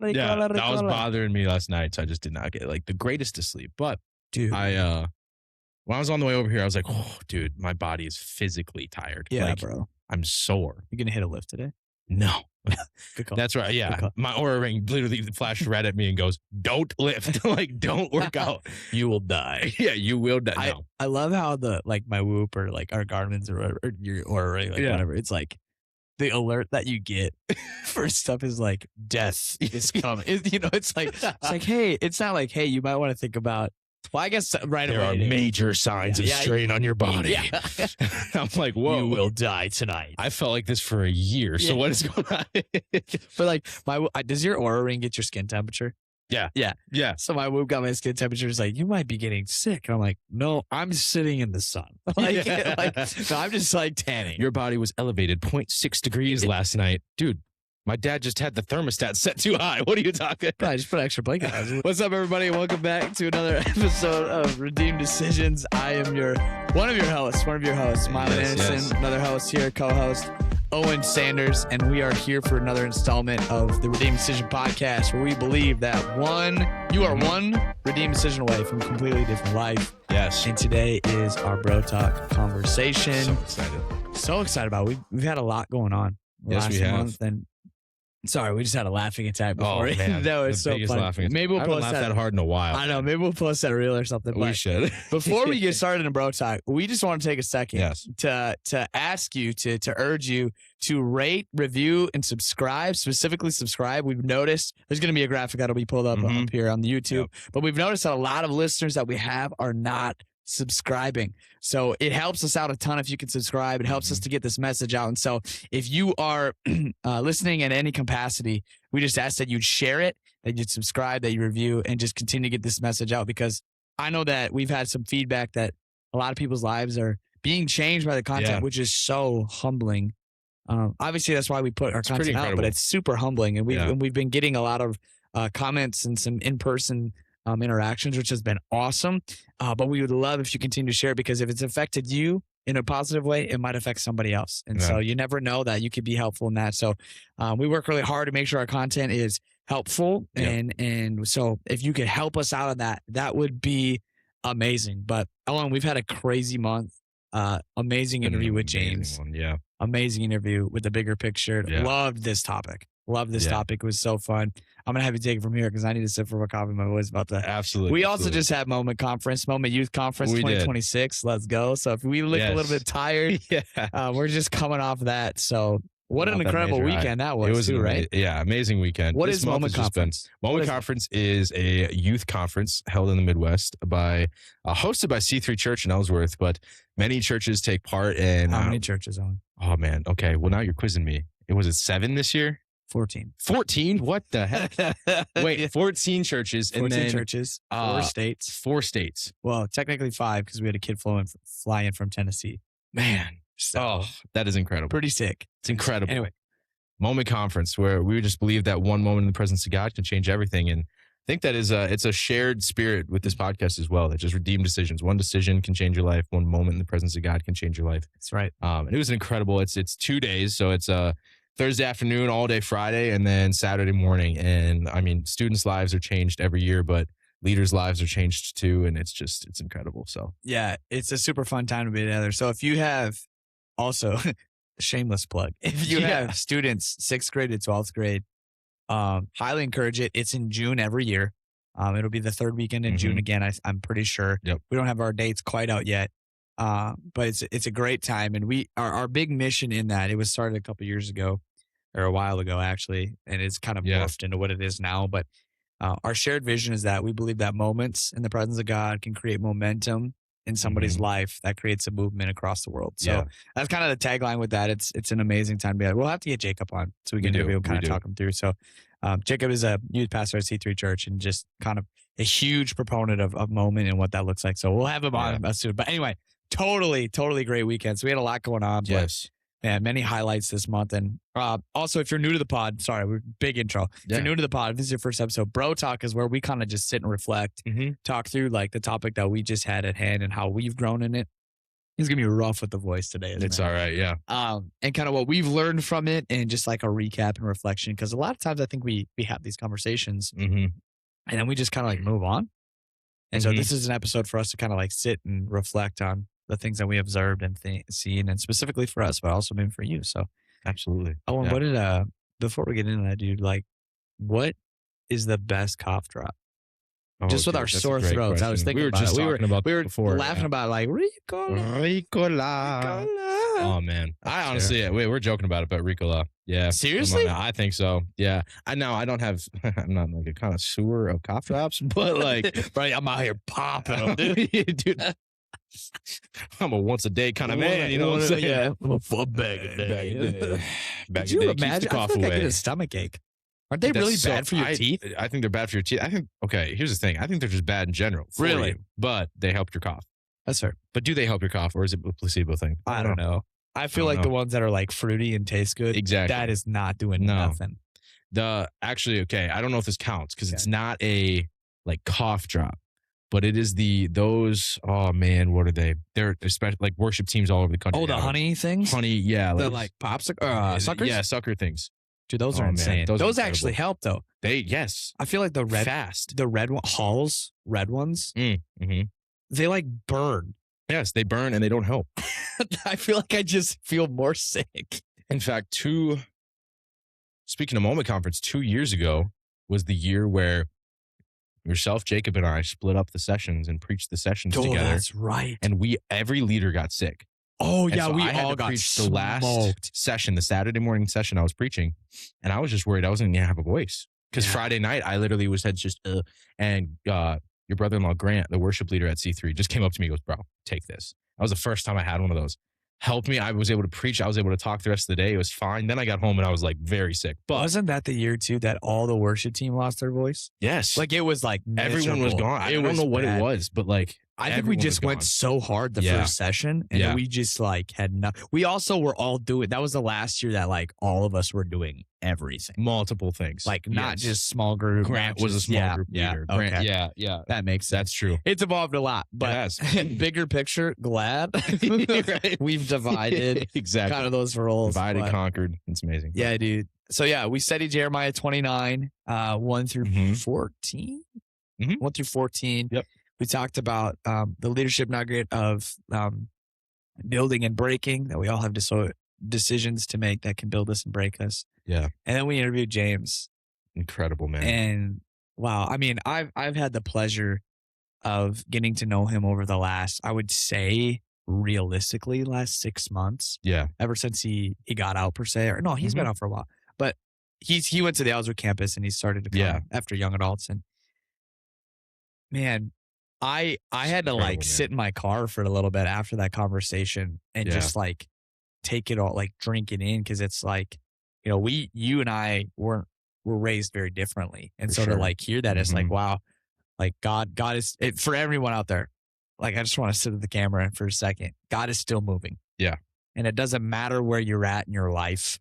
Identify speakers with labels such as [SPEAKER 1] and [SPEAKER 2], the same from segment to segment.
[SPEAKER 1] Yeah, that was bothering me last night, so I just did not get like the greatest of sleep. But
[SPEAKER 2] dude,
[SPEAKER 1] when I was on the way over here, I was like, oh, dude, my body is physically tired.
[SPEAKER 2] Yeah,
[SPEAKER 1] like,
[SPEAKER 2] bro.
[SPEAKER 1] I'm sore.
[SPEAKER 2] You gonna hit a lift today?
[SPEAKER 1] No.
[SPEAKER 2] Good call.
[SPEAKER 1] That's right. Yeah. My Aura Ring literally flashed red at me and goes, don't lift. Like, don't work out.
[SPEAKER 2] You will die.
[SPEAKER 1] Yeah, you will die. No.
[SPEAKER 2] I love how my Whoop or like our Garmin's or your Aura Ring, like whatever. It's like the alert that you get for stuff is like death is coming. It's like hey, it's not like, hey, you might want to think about. Well, I guess right
[SPEAKER 1] there
[SPEAKER 2] away.
[SPEAKER 1] There are major signs of strain on your body. Yeah. I'm like, whoa.
[SPEAKER 2] You will die tonight.
[SPEAKER 1] I felt like this for a year. So what is going on?
[SPEAKER 2] But like, does your Aura Ring get your skin temperature?
[SPEAKER 1] Yeah.
[SPEAKER 2] So my Whoop got my skin temperature. Is like, you might be getting sick. And I'm like, no, I'm sitting in the sun. No, I'm just like tanning.
[SPEAKER 1] Your body was elevated 0.6 degrees last night. Dude. My dad just had the thermostat set too high. What are you talking about?
[SPEAKER 2] I just put an extra blanket on. What's up, everybody? Welcome back to another episode of Redeemed Decisions. I am one of your hosts, Mylon Anderson, another host here, co-host Owen Sanders, and we are here for another installment of the Redeemed Decision podcast, where we believe that you are one redeemed decision away from a completely different life.
[SPEAKER 1] Yes.
[SPEAKER 2] And today is our BroTalk conversation.
[SPEAKER 1] So excited
[SPEAKER 2] about it. We've had a lot going on last month, and sorry, we just had a laughing attack before.
[SPEAKER 1] Oh, man.
[SPEAKER 2] That was so funny.
[SPEAKER 1] Maybe we'll post that hard in a while.
[SPEAKER 2] I know. Maybe we'll post that reel or something.
[SPEAKER 1] We should.
[SPEAKER 2] Before we get started in BroTalk, we just want to take a second to ask you, to urge you to rate, review, and subscribe. Specifically subscribe. We've noticed there's going to be a graphic that'll be pulled up here on the YouTube. But we've noticed that a lot of listeners that we have are not subscribing. So it helps us out a ton if you can subscribe. It helps us to get this message out. And so if you are listening in any capacity, we just ask that you'd share it, that you'd subscribe, that you review, and just continue to get this message out, because I know that we've had some feedback that a lot of people's lives are being changed by the content, which is so humbling. Obviously, that's why we put our content out, but it's super humbling. And we've been getting a lot of comments and some in-person interactions, which has been awesome. But we would love if you continue to share, because if it's affected you in a positive way, it might affect somebody else. And so you never know that you could be helpful in that. So we work really hard to make sure our content is helpful. And so if you could help us out on that, that would be amazing. But Owen, we've had a crazy month. Amazing interview with James. Amazing interview with the bigger picture. Loved this topic. Topic. It was so fun. I'm going to have you take it from here, because I need to sip for a coffee. My voice about that.
[SPEAKER 1] Absolutely.
[SPEAKER 2] We also just had Moment Youth Conference 2026. Let's go. So if we look a little bit tired, we're just coming off that. So what an incredible weekend that was. It was too, right?
[SPEAKER 1] Yeah, amazing weekend.
[SPEAKER 2] What is Moment Conference?
[SPEAKER 1] Moment Conference is a youth conference held in the Midwest hosted by C3 Church in Ellsworth, but many churches take part in.
[SPEAKER 2] How many churches on?
[SPEAKER 1] Oh, man. Okay. Well, now you're quizzing me. Was it 7 this year?
[SPEAKER 2] 14.
[SPEAKER 1] 14? What the heck? Wait, 14 churches.
[SPEAKER 2] 14 churches. 4 states.
[SPEAKER 1] 4 states.
[SPEAKER 2] Well, technically 5, because we had a kid fly in from Tennessee.
[SPEAKER 1] Man. So, that is incredible.
[SPEAKER 2] Pretty sick.
[SPEAKER 1] It's incredible.
[SPEAKER 2] Anyway.
[SPEAKER 1] Moment Conference, where we just believe that one moment in the presence of God can change everything. And I think that is it's a shared spirit with this podcast as well, that just redeemed decisions. One decision can change your life. One moment in the presence of God can change your life.
[SPEAKER 2] That's right.
[SPEAKER 1] And it was incredible. It's 2 days. So it's Thursday afternoon, all day Friday, and then Saturday morning. And I mean, students' lives are changed every year, but leaders' lives are changed too. And it's incredible. So
[SPEAKER 2] yeah, it's a super fun time to be together. So if you have also shameless plug, if you have students 6th grade to 12th grade, highly encourage it. It's in June every year. It'll be the 3rd weekend in June again. I'm pretty sure.
[SPEAKER 1] Yep.
[SPEAKER 2] We don't have our dates quite out yet. But it's a great time. And our big mission in that, it was started a couple years ago, or a while ago actually, and it's kind of morphed into what it is now. But our shared vision is that we believe that moments in the presence of God can create momentum in somebody's life that creates a movement across the world. So that's kind of the tagline with that. It's an amazing time to be. We'll have to get Jacob on so we can kind of talk him through. So Jacob is a youth pastor at C3 Church, and just kind of a huge proponent of moment and what that looks like. So we'll have him on soon. But anyway, totally great weekend. So we had a lot going on.
[SPEAKER 1] Yes.
[SPEAKER 2] Yeah, many highlights this month. And also, if you're new to the pod, big intro. If you're new to the pod, if this is your first episode, BroTalk is where we kind of just sit and reflect, talk through like the topic that we just had at hand and how we've grown in it. He's going to be rough with the voice today.
[SPEAKER 1] It's all right, yeah.
[SPEAKER 2] And kind of what we've learned from it and just like a recap and reflection. Because a lot of times I think we have these conversations and then we just kind of like move on. And so this is an episode for us to kind of like sit and reflect on the things that we observed and seen, and specifically for us, but also maybe for you. So
[SPEAKER 1] absolutely.
[SPEAKER 2] Oh, and what did, before we get into that, dude, like what is the best cough drop? Just with our sore throats. I was thinking we were
[SPEAKER 1] before,
[SPEAKER 2] laughing about like Ricola.
[SPEAKER 1] Oh man, I honestly, we're joking about it, but Ricola, yeah,
[SPEAKER 2] seriously,
[SPEAKER 1] I think so. Yeah, I know I don't have, I'm not like a connoisseur of cough drops, but like,
[SPEAKER 2] right, I'm out here popping them, dude.
[SPEAKER 1] I'm a once a day kind of man, you know what I'm saying?
[SPEAKER 2] Yeah, I'm a bag a day. Could you imagine? I feel like I get a stomach ache. Aren't they really bad for your teeth?
[SPEAKER 1] I think they're bad for your teeth. I think, okay, here's the thing. I think they're just bad in general.
[SPEAKER 2] Really?
[SPEAKER 1] But they help your cough.
[SPEAKER 2] That's fair.
[SPEAKER 1] But do they help your cough, or is it a placebo thing?
[SPEAKER 2] I don't know. I feel like the ones that are like fruity and taste good,
[SPEAKER 1] exactly,
[SPEAKER 2] that is not doing nothing.
[SPEAKER 1] Actually, okay, I don't know if this counts because it's not a like cough drop, but it is those. Oh man, what are they? They're especially like worship teams all over the country.
[SPEAKER 2] Oh, the honey things.
[SPEAKER 1] Honey, yeah,
[SPEAKER 2] the like popsicle suckers.
[SPEAKER 1] Yeah, sucker things.
[SPEAKER 2] Dude, those are insane.
[SPEAKER 1] Man,
[SPEAKER 2] those actually help though.
[SPEAKER 1] Yes.
[SPEAKER 2] I feel like the red one, Hall's red ones, they like burn.
[SPEAKER 1] Yes, they burn and they don't help.
[SPEAKER 2] I feel like I just feel more sick.
[SPEAKER 1] In fact, speaking of Moment Conference, 2 years ago was the year where yourself, Jacob, and I split up the sessions and preached the sessions together.
[SPEAKER 2] That's right.
[SPEAKER 1] And every leader got sick.
[SPEAKER 2] Oh, yeah,
[SPEAKER 1] so
[SPEAKER 2] we
[SPEAKER 1] I
[SPEAKER 2] all got
[SPEAKER 1] the last session, the Saturday morning session I was preaching, and I was just worried I wasn't going to have a voice. Because Friday night, I literally had just, and your brother-in-law, Grant, the worship leader at C3, just came up to me and goes, bro, take this. That was the first time I had one of those. Helped me. I was able to preach. I was able to talk the rest of the day. It was fine. Then I got home and I was like very sick. But
[SPEAKER 2] wasn't that the year too that all the worship team lost their voice?
[SPEAKER 1] Yes.
[SPEAKER 2] Like it was like
[SPEAKER 1] everyone was gone. I don't know what it was, but like
[SPEAKER 2] I think we just went so hard the first session and we just like had nothing. We also were all doing, that was the last year that like all of us were doing everything.
[SPEAKER 1] Multiple things.
[SPEAKER 2] Like not just small group.
[SPEAKER 1] Grant was a small group leader.
[SPEAKER 2] Okay.
[SPEAKER 1] Grant, yeah.
[SPEAKER 2] That makes sense.
[SPEAKER 1] That's true.
[SPEAKER 2] It's evolved a lot, but bigger picture, glad we've divided
[SPEAKER 1] exactly
[SPEAKER 2] kind of those roles.
[SPEAKER 1] Divided, conquered. It's amazing.
[SPEAKER 2] Yeah, dude. So yeah, we studied Jeremiah 29, 1 through 14. 1 through 14.
[SPEAKER 1] Yep.
[SPEAKER 2] We talked about the leadership nugget of building and breaking, that we all have decisions to make that can build us and break us.
[SPEAKER 1] Yeah.
[SPEAKER 2] And then we interviewed James.
[SPEAKER 1] Incredible, man.
[SPEAKER 2] And wow, I mean, I've had the pleasure of getting to know him over the last, I would say realistically, last 6 months.
[SPEAKER 1] Yeah.
[SPEAKER 2] Ever since he got out per se, or no, he's been out for a while, but he went to the Ellswood campus and he started to come after young adults. And man, I had to like sit in my car for a little bit after that conversation and just like take it all, like drink it in. Cause it's like, you know, you and I were raised very differently. And so to like hear that, it's like, wow, like God is for everyone out there. Like, I just want to sit at the camera for a second. God is still moving.
[SPEAKER 1] Yeah.
[SPEAKER 2] And it doesn't matter where you're at in your life.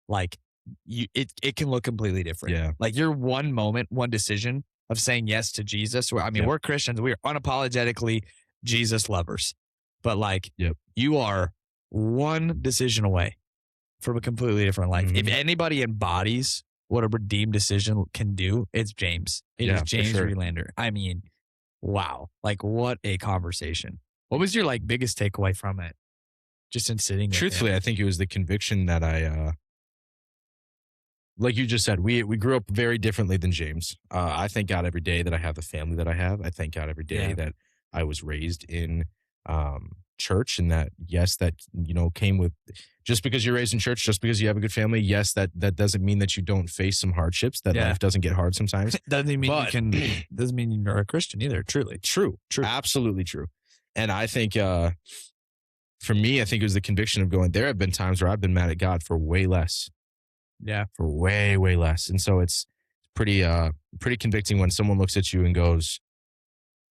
[SPEAKER 2] Like it can look completely different.
[SPEAKER 1] Yeah.
[SPEAKER 2] Like your one moment, one decision of saying yes to Jesus. I mean, we're Christians. We are unapologetically Jesus lovers. But like, you are one decision away from a completely different life. If anybody embodies what a redeemed decision can do, it's James. It is James Relander. I mean, wow. Like, what a conversation. What was your like biggest takeaway from it? Just in sitting
[SPEAKER 1] Truthfully, I think it was the conviction that I like you just said, we grew up very differently than James. I thank God every day that I have the family that I have. I thank God every day that I was raised in church, and that, yes, that, you know, came with, just because you're raised in church, just because you have a good family, yes, that doesn't mean that you don't face some hardships, that life doesn't get hard sometimes.
[SPEAKER 2] Doesn't mean doesn't mean you're a Christian either. Truly.
[SPEAKER 1] True. Absolutely true. And I think, for me, I think it was the conviction of going, there have been times where I've been mad at God for way less.
[SPEAKER 2] Yeah.
[SPEAKER 1] For way, way less. And so it's pretty convicting when someone looks at you and goes,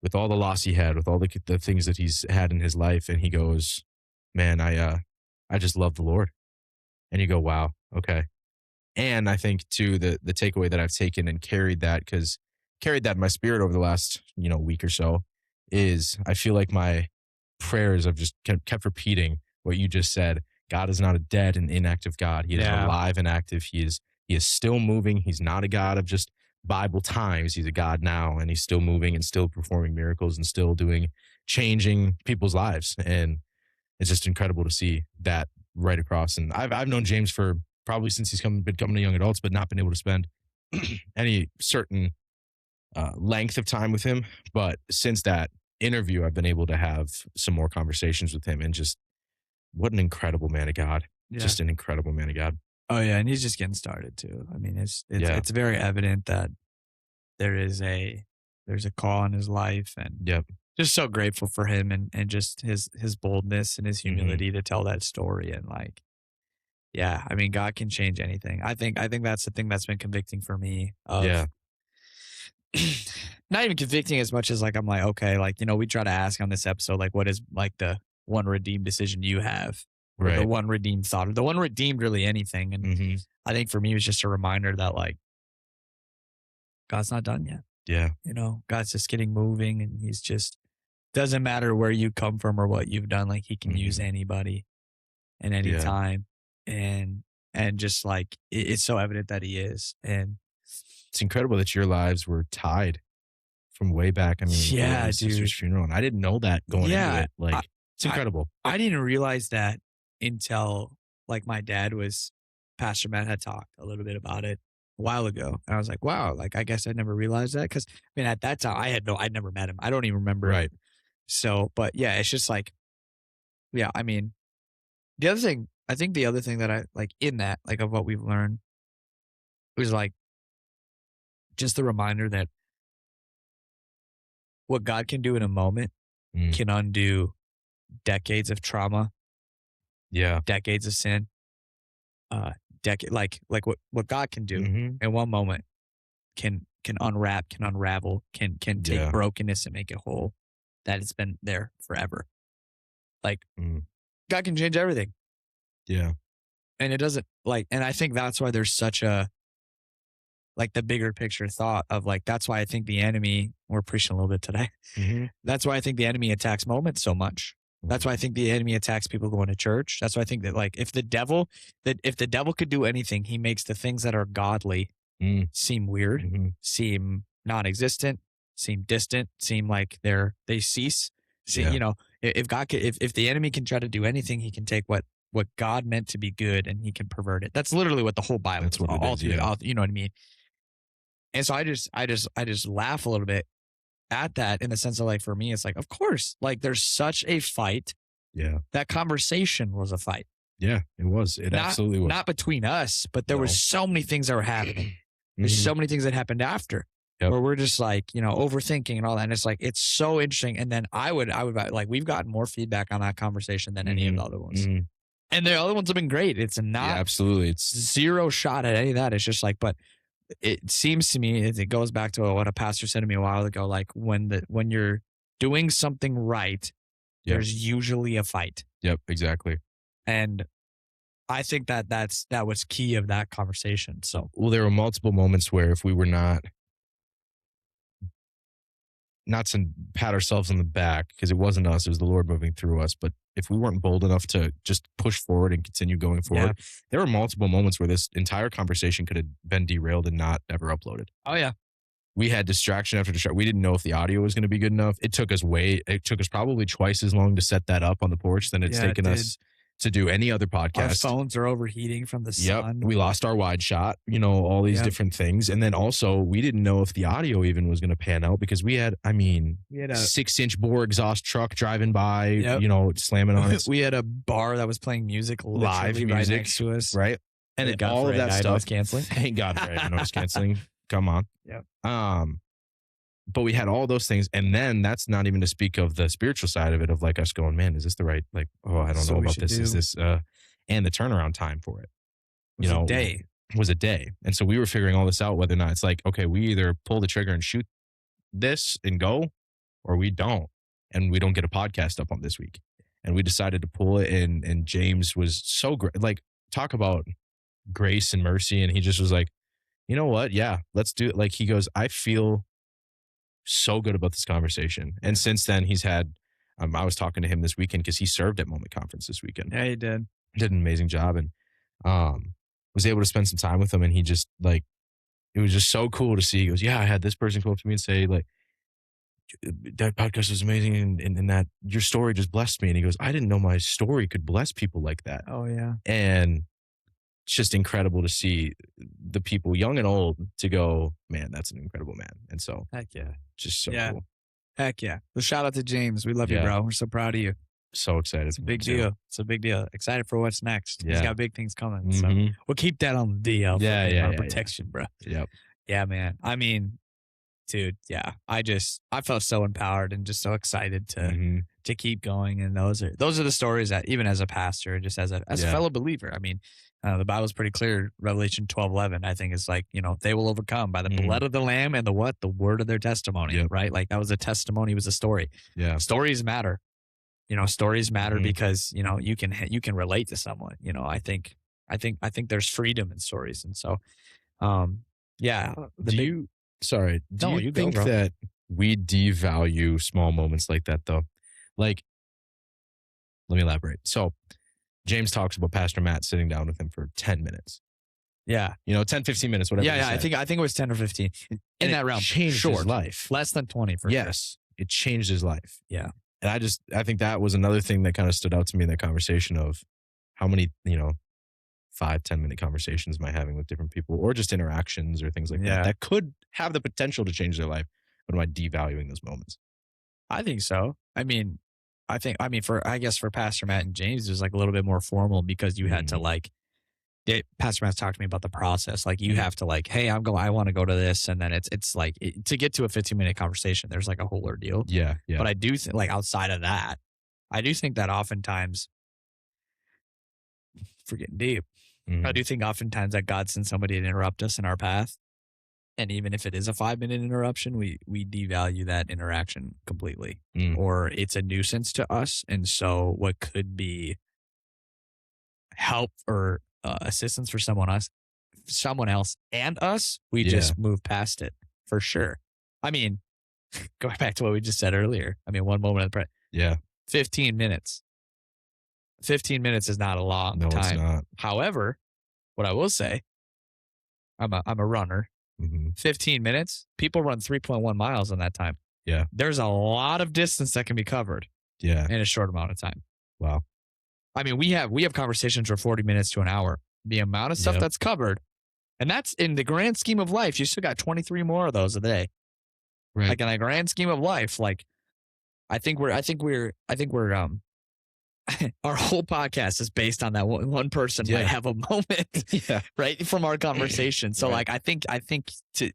[SPEAKER 1] with all the loss he had, with all the things that he's had in his life, and he goes, man, I just love the Lord. And you go, wow, okay. And I think too, the takeaway that I've taken and carried that in my spirit over the last, week or so, is I feel like my prayers of just kept repeating what you just said. God is not a dead and inactive God. He is alive and active. He is still moving. He's not a God of just Bible times. He's a God now, and he's still moving and still performing miracles and still changing people's lives. And it's just incredible to see that right across. And I've known James for probably since he's been coming to young adults, but not been able to spend any certain length of time with him. But since that interview, I've been able to have some more conversations with him, and just what an incredible man of God. Yeah. Just an incredible man of God.
[SPEAKER 2] Oh yeah. And he's just getting started too. I mean, it's very evident that there's a call in his life, and just so grateful for him and just his boldness and his humility to tell that story. And like, yeah, I mean, God can change anything. I think that's the thing that's been convicting for me. Not even convicting as much as like, I'm like, okay, like, we try to ask on this episode, like, what is like the one redeemed decision you have, or the one redeemed thought, or the one redeemed really anything. And I think for me, it was just a reminder that like, God's not done yet.
[SPEAKER 1] Yeah.
[SPEAKER 2] God's just getting moving, and he's just, doesn't matter where you come from or what you've done. Like, he can use anybody and any time. And just like, it's so evident that he is. And
[SPEAKER 1] it's incredible that your lives were tied from way back. I mean,
[SPEAKER 2] dude.
[SPEAKER 1] Sister's funeral. And I didn't know that going into it. Like, it's incredible.
[SPEAKER 2] I didn't realize that until like my dad Pastor Matt had talked a little bit about it a while ago. And I was like, wow, like, I guess I never realized that. Cause I mean, at that time I'd never met him. I don't even remember.
[SPEAKER 1] Right.
[SPEAKER 2] So, but yeah, it's just like, yeah, I mean, the other thing that I like in that, like, of what we've learned was like, just the reminder that what God can do in a moment can undo decades of trauma.
[SPEAKER 1] Yeah.
[SPEAKER 2] Decades of sin. Like what God can do in one moment can unwrap, can unravel, can take brokenness and make it whole. That it's been there forever. Like, God can change everything.
[SPEAKER 1] Yeah.
[SPEAKER 2] And it doesn't and I think that's why there's such a, like, the bigger picture thought of like, that's why I think the enemy, we're preaching a little bit today. That's why I think the enemy attacks moments so much. That's why I think the enemy attacks people going to church. That's why I think that like, if the devil could do anything, he makes the things that are godly seem weird, seem non-existent, seem distant, seem like they cease. See, if the enemy can try to do anything, he can take what God meant to be good and he can pervert it. That's literally what the whole Bible is. You know what I mean? And so I just laugh a little bit at that, in the sense of like, for me, it's like, of course, like, there's such a fight.
[SPEAKER 1] Yeah.
[SPEAKER 2] That conversation was a fight.
[SPEAKER 1] Yeah, it was. It absolutely was.
[SPEAKER 2] Not between us, but there were so many things that were happening. There's so many things that happened after where we're just like, overthinking and all that. And it's like, it's so interesting. And then I would like, we've gotten more feedback on that conversation than any of the other ones. And the other ones have been great. It's not
[SPEAKER 1] absolutely. It's
[SPEAKER 2] zero shot at any of that. It's just like, but it seems to me, it goes back to what a pastor said to me a while ago. Like, when you're doing something right, there's usually a fight.
[SPEAKER 1] Yep, exactly.
[SPEAKER 2] And I think that was key of that conversation. So,
[SPEAKER 1] well, there were multiple moments where if we were not to pat ourselves on the back, because it wasn't us, it was the Lord moving through us. But if we weren't bold enough to just push forward and continue going forward, there were multiple moments where this entire conversation could have been derailed and not ever uploaded.
[SPEAKER 2] Oh yeah.
[SPEAKER 1] We had distraction after distraction. We didn't know if the audio was going to be good enough. It took us probably twice as long to set that up on the porch than it's taken us to do any other podcast.
[SPEAKER 2] Our phones are overheating from the sun.
[SPEAKER 1] We lost our wide shot, all these different things. And then also we didn't know if the audio even was going to pan out, because we had a 6-inch bore exhaust truck driving by, slamming on it.
[SPEAKER 2] We had a bar that was playing music
[SPEAKER 1] live
[SPEAKER 2] music
[SPEAKER 1] right
[SPEAKER 2] next to us.
[SPEAKER 1] Right. And all of that stuff.
[SPEAKER 2] Noise canceling.
[SPEAKER 1] Thank God for noise canceling. Come on.
[SPEAKER 2] Yeah.
[SPEAKER 1] But we had all those things. And then that's not even to speak of the spiritual side of it, of like us going, man, is this the right, like, oh, I don't know about this. Is this, and the turnaround time for it, was a day. And so we were figuring all this out, whether or not it's like, okay, we either pull the trigger and shoot this and go, or we don't. And we don't get a podcast up on this week. And we decided to pull it. And James was so great. Like, talk about grace and mercy. And he just was like, you know what? Yeah, let's do it. Like, he goes, I feel so good about this conversation. And since then, he's had I was talking to him this weekend because he served at Moment Conference this weekend.
[SPEAKER 2] Yeah, he did.
[SPEAKER 1] Did an amazing job, and was able to spend some time with him. And he just like, it was just so cool to see. He goes, yeah, I had this person come up to me and say like, that podcast was amazing, and that your story just blessed me. And he goes, I didn't know my story could bless people like that.
[SPEAKER 2] Oh yeah.
[SPEAKER 1] And it's just incredible to see the people, young and old, to go, man, that's an incredible man. And so,
[SPEAKER 2] heck yeah,
[SPEAKER 1] just so cool.
[SPEAKER 2] Heck yeah. Well, shout out to James. We love you, bro. We're so proud of you.
[SPEAKER 1] So excited.
[SPEAKER 2] It's a big deal. It's a big deal. Excited for what's next. He's got big things coming. So we'll keep that on the DL for protection, bro.
[SPEAKER 1] Yep.
[SPEAKER 2] Yeah, man. I mean, dude, yeah. I felt so empowered and just so excited to keep going. And those are the stories that, even as a pastor, just as a fellow believer, I mean, the Bible's pretty clear. Revelation 12:11, I think, is like, they will overcome by the blood of the Lamb and the word of their testimony, right? Like that was a testimony, was a story. Yeah. Stories matter. Stories matter because, you can relate to someone. I think there's freedom in stories. And so, yeah.
[SPEAKER 1] Do you think that we devalue small moments like that though? Like, let me elaborate. So James talks about Pastor Matt sitting down with him for 10 minutes.
[SPEAKER 2] Yeah.
[SPEAKER 1] 10, 15 minutes, whatever.
[SPEAKER 2] Yeah. I think it was 10 or 15 in that realm.
[SPEAKER 1] Changed his life.
[SPEAKER 2] Less than 20 for sure.
[SPEAKER 1] It changed his life.
[SPEAKER 2] Yeah.
[SPEAKER 1] And I think that was another thing that kind of stood out to me in that conversation of how many, 5-10 minute conversations am I having with different people, or just interactions or things like that could have the potential to change their life. But am I devaluing those moments?
[SPEAKER 2] I think so. For Pastor Matt and James, it was like a little bit more formal because you had to Pastor Matt talked to me about the process. Like you have to hey, I want to go to this. And then it's like to get to a 15-minute conversation, there's like a whole ordeal.
[SPEAKER 1] Yeah.
[SPEAKER 2] But I do think outside of that, I do think that oftentimes, if we're getting deep, I do think oftentimes that God sends somebody to interrupt us in our path. And even if it is a 5-minute interruption, we devalue that interaction completely, or it's a nuisance to us. And so what could be help or assistance for someone else and us, we just move past it for sure. I mean, going back to what we just said earlier, one moment of prayer. 15 minutes. 15 minutes is not a long time. It's not. However, what I will say, I'm a runner. 15 minutes, people run 3.1 miles in that time.
[SPEAKER 1] Yeah.
[SPEAKER 2] There's a lot of distance that can be covered in a short amount of time.
[SPEAKER 1] Wow.
[SPEAKER 2] We have conversations for 40 minutes to an hour. The amount of stuff that's covered, and that's in the grand scheme of life. You still got 23 more of those a day.
[SPEAKER 1] Right.
[SPEAKER 2] Like in a grand scheme of life, I think we're our whole podcast is based on that one person might have a moment, right, from our conversation. So I think to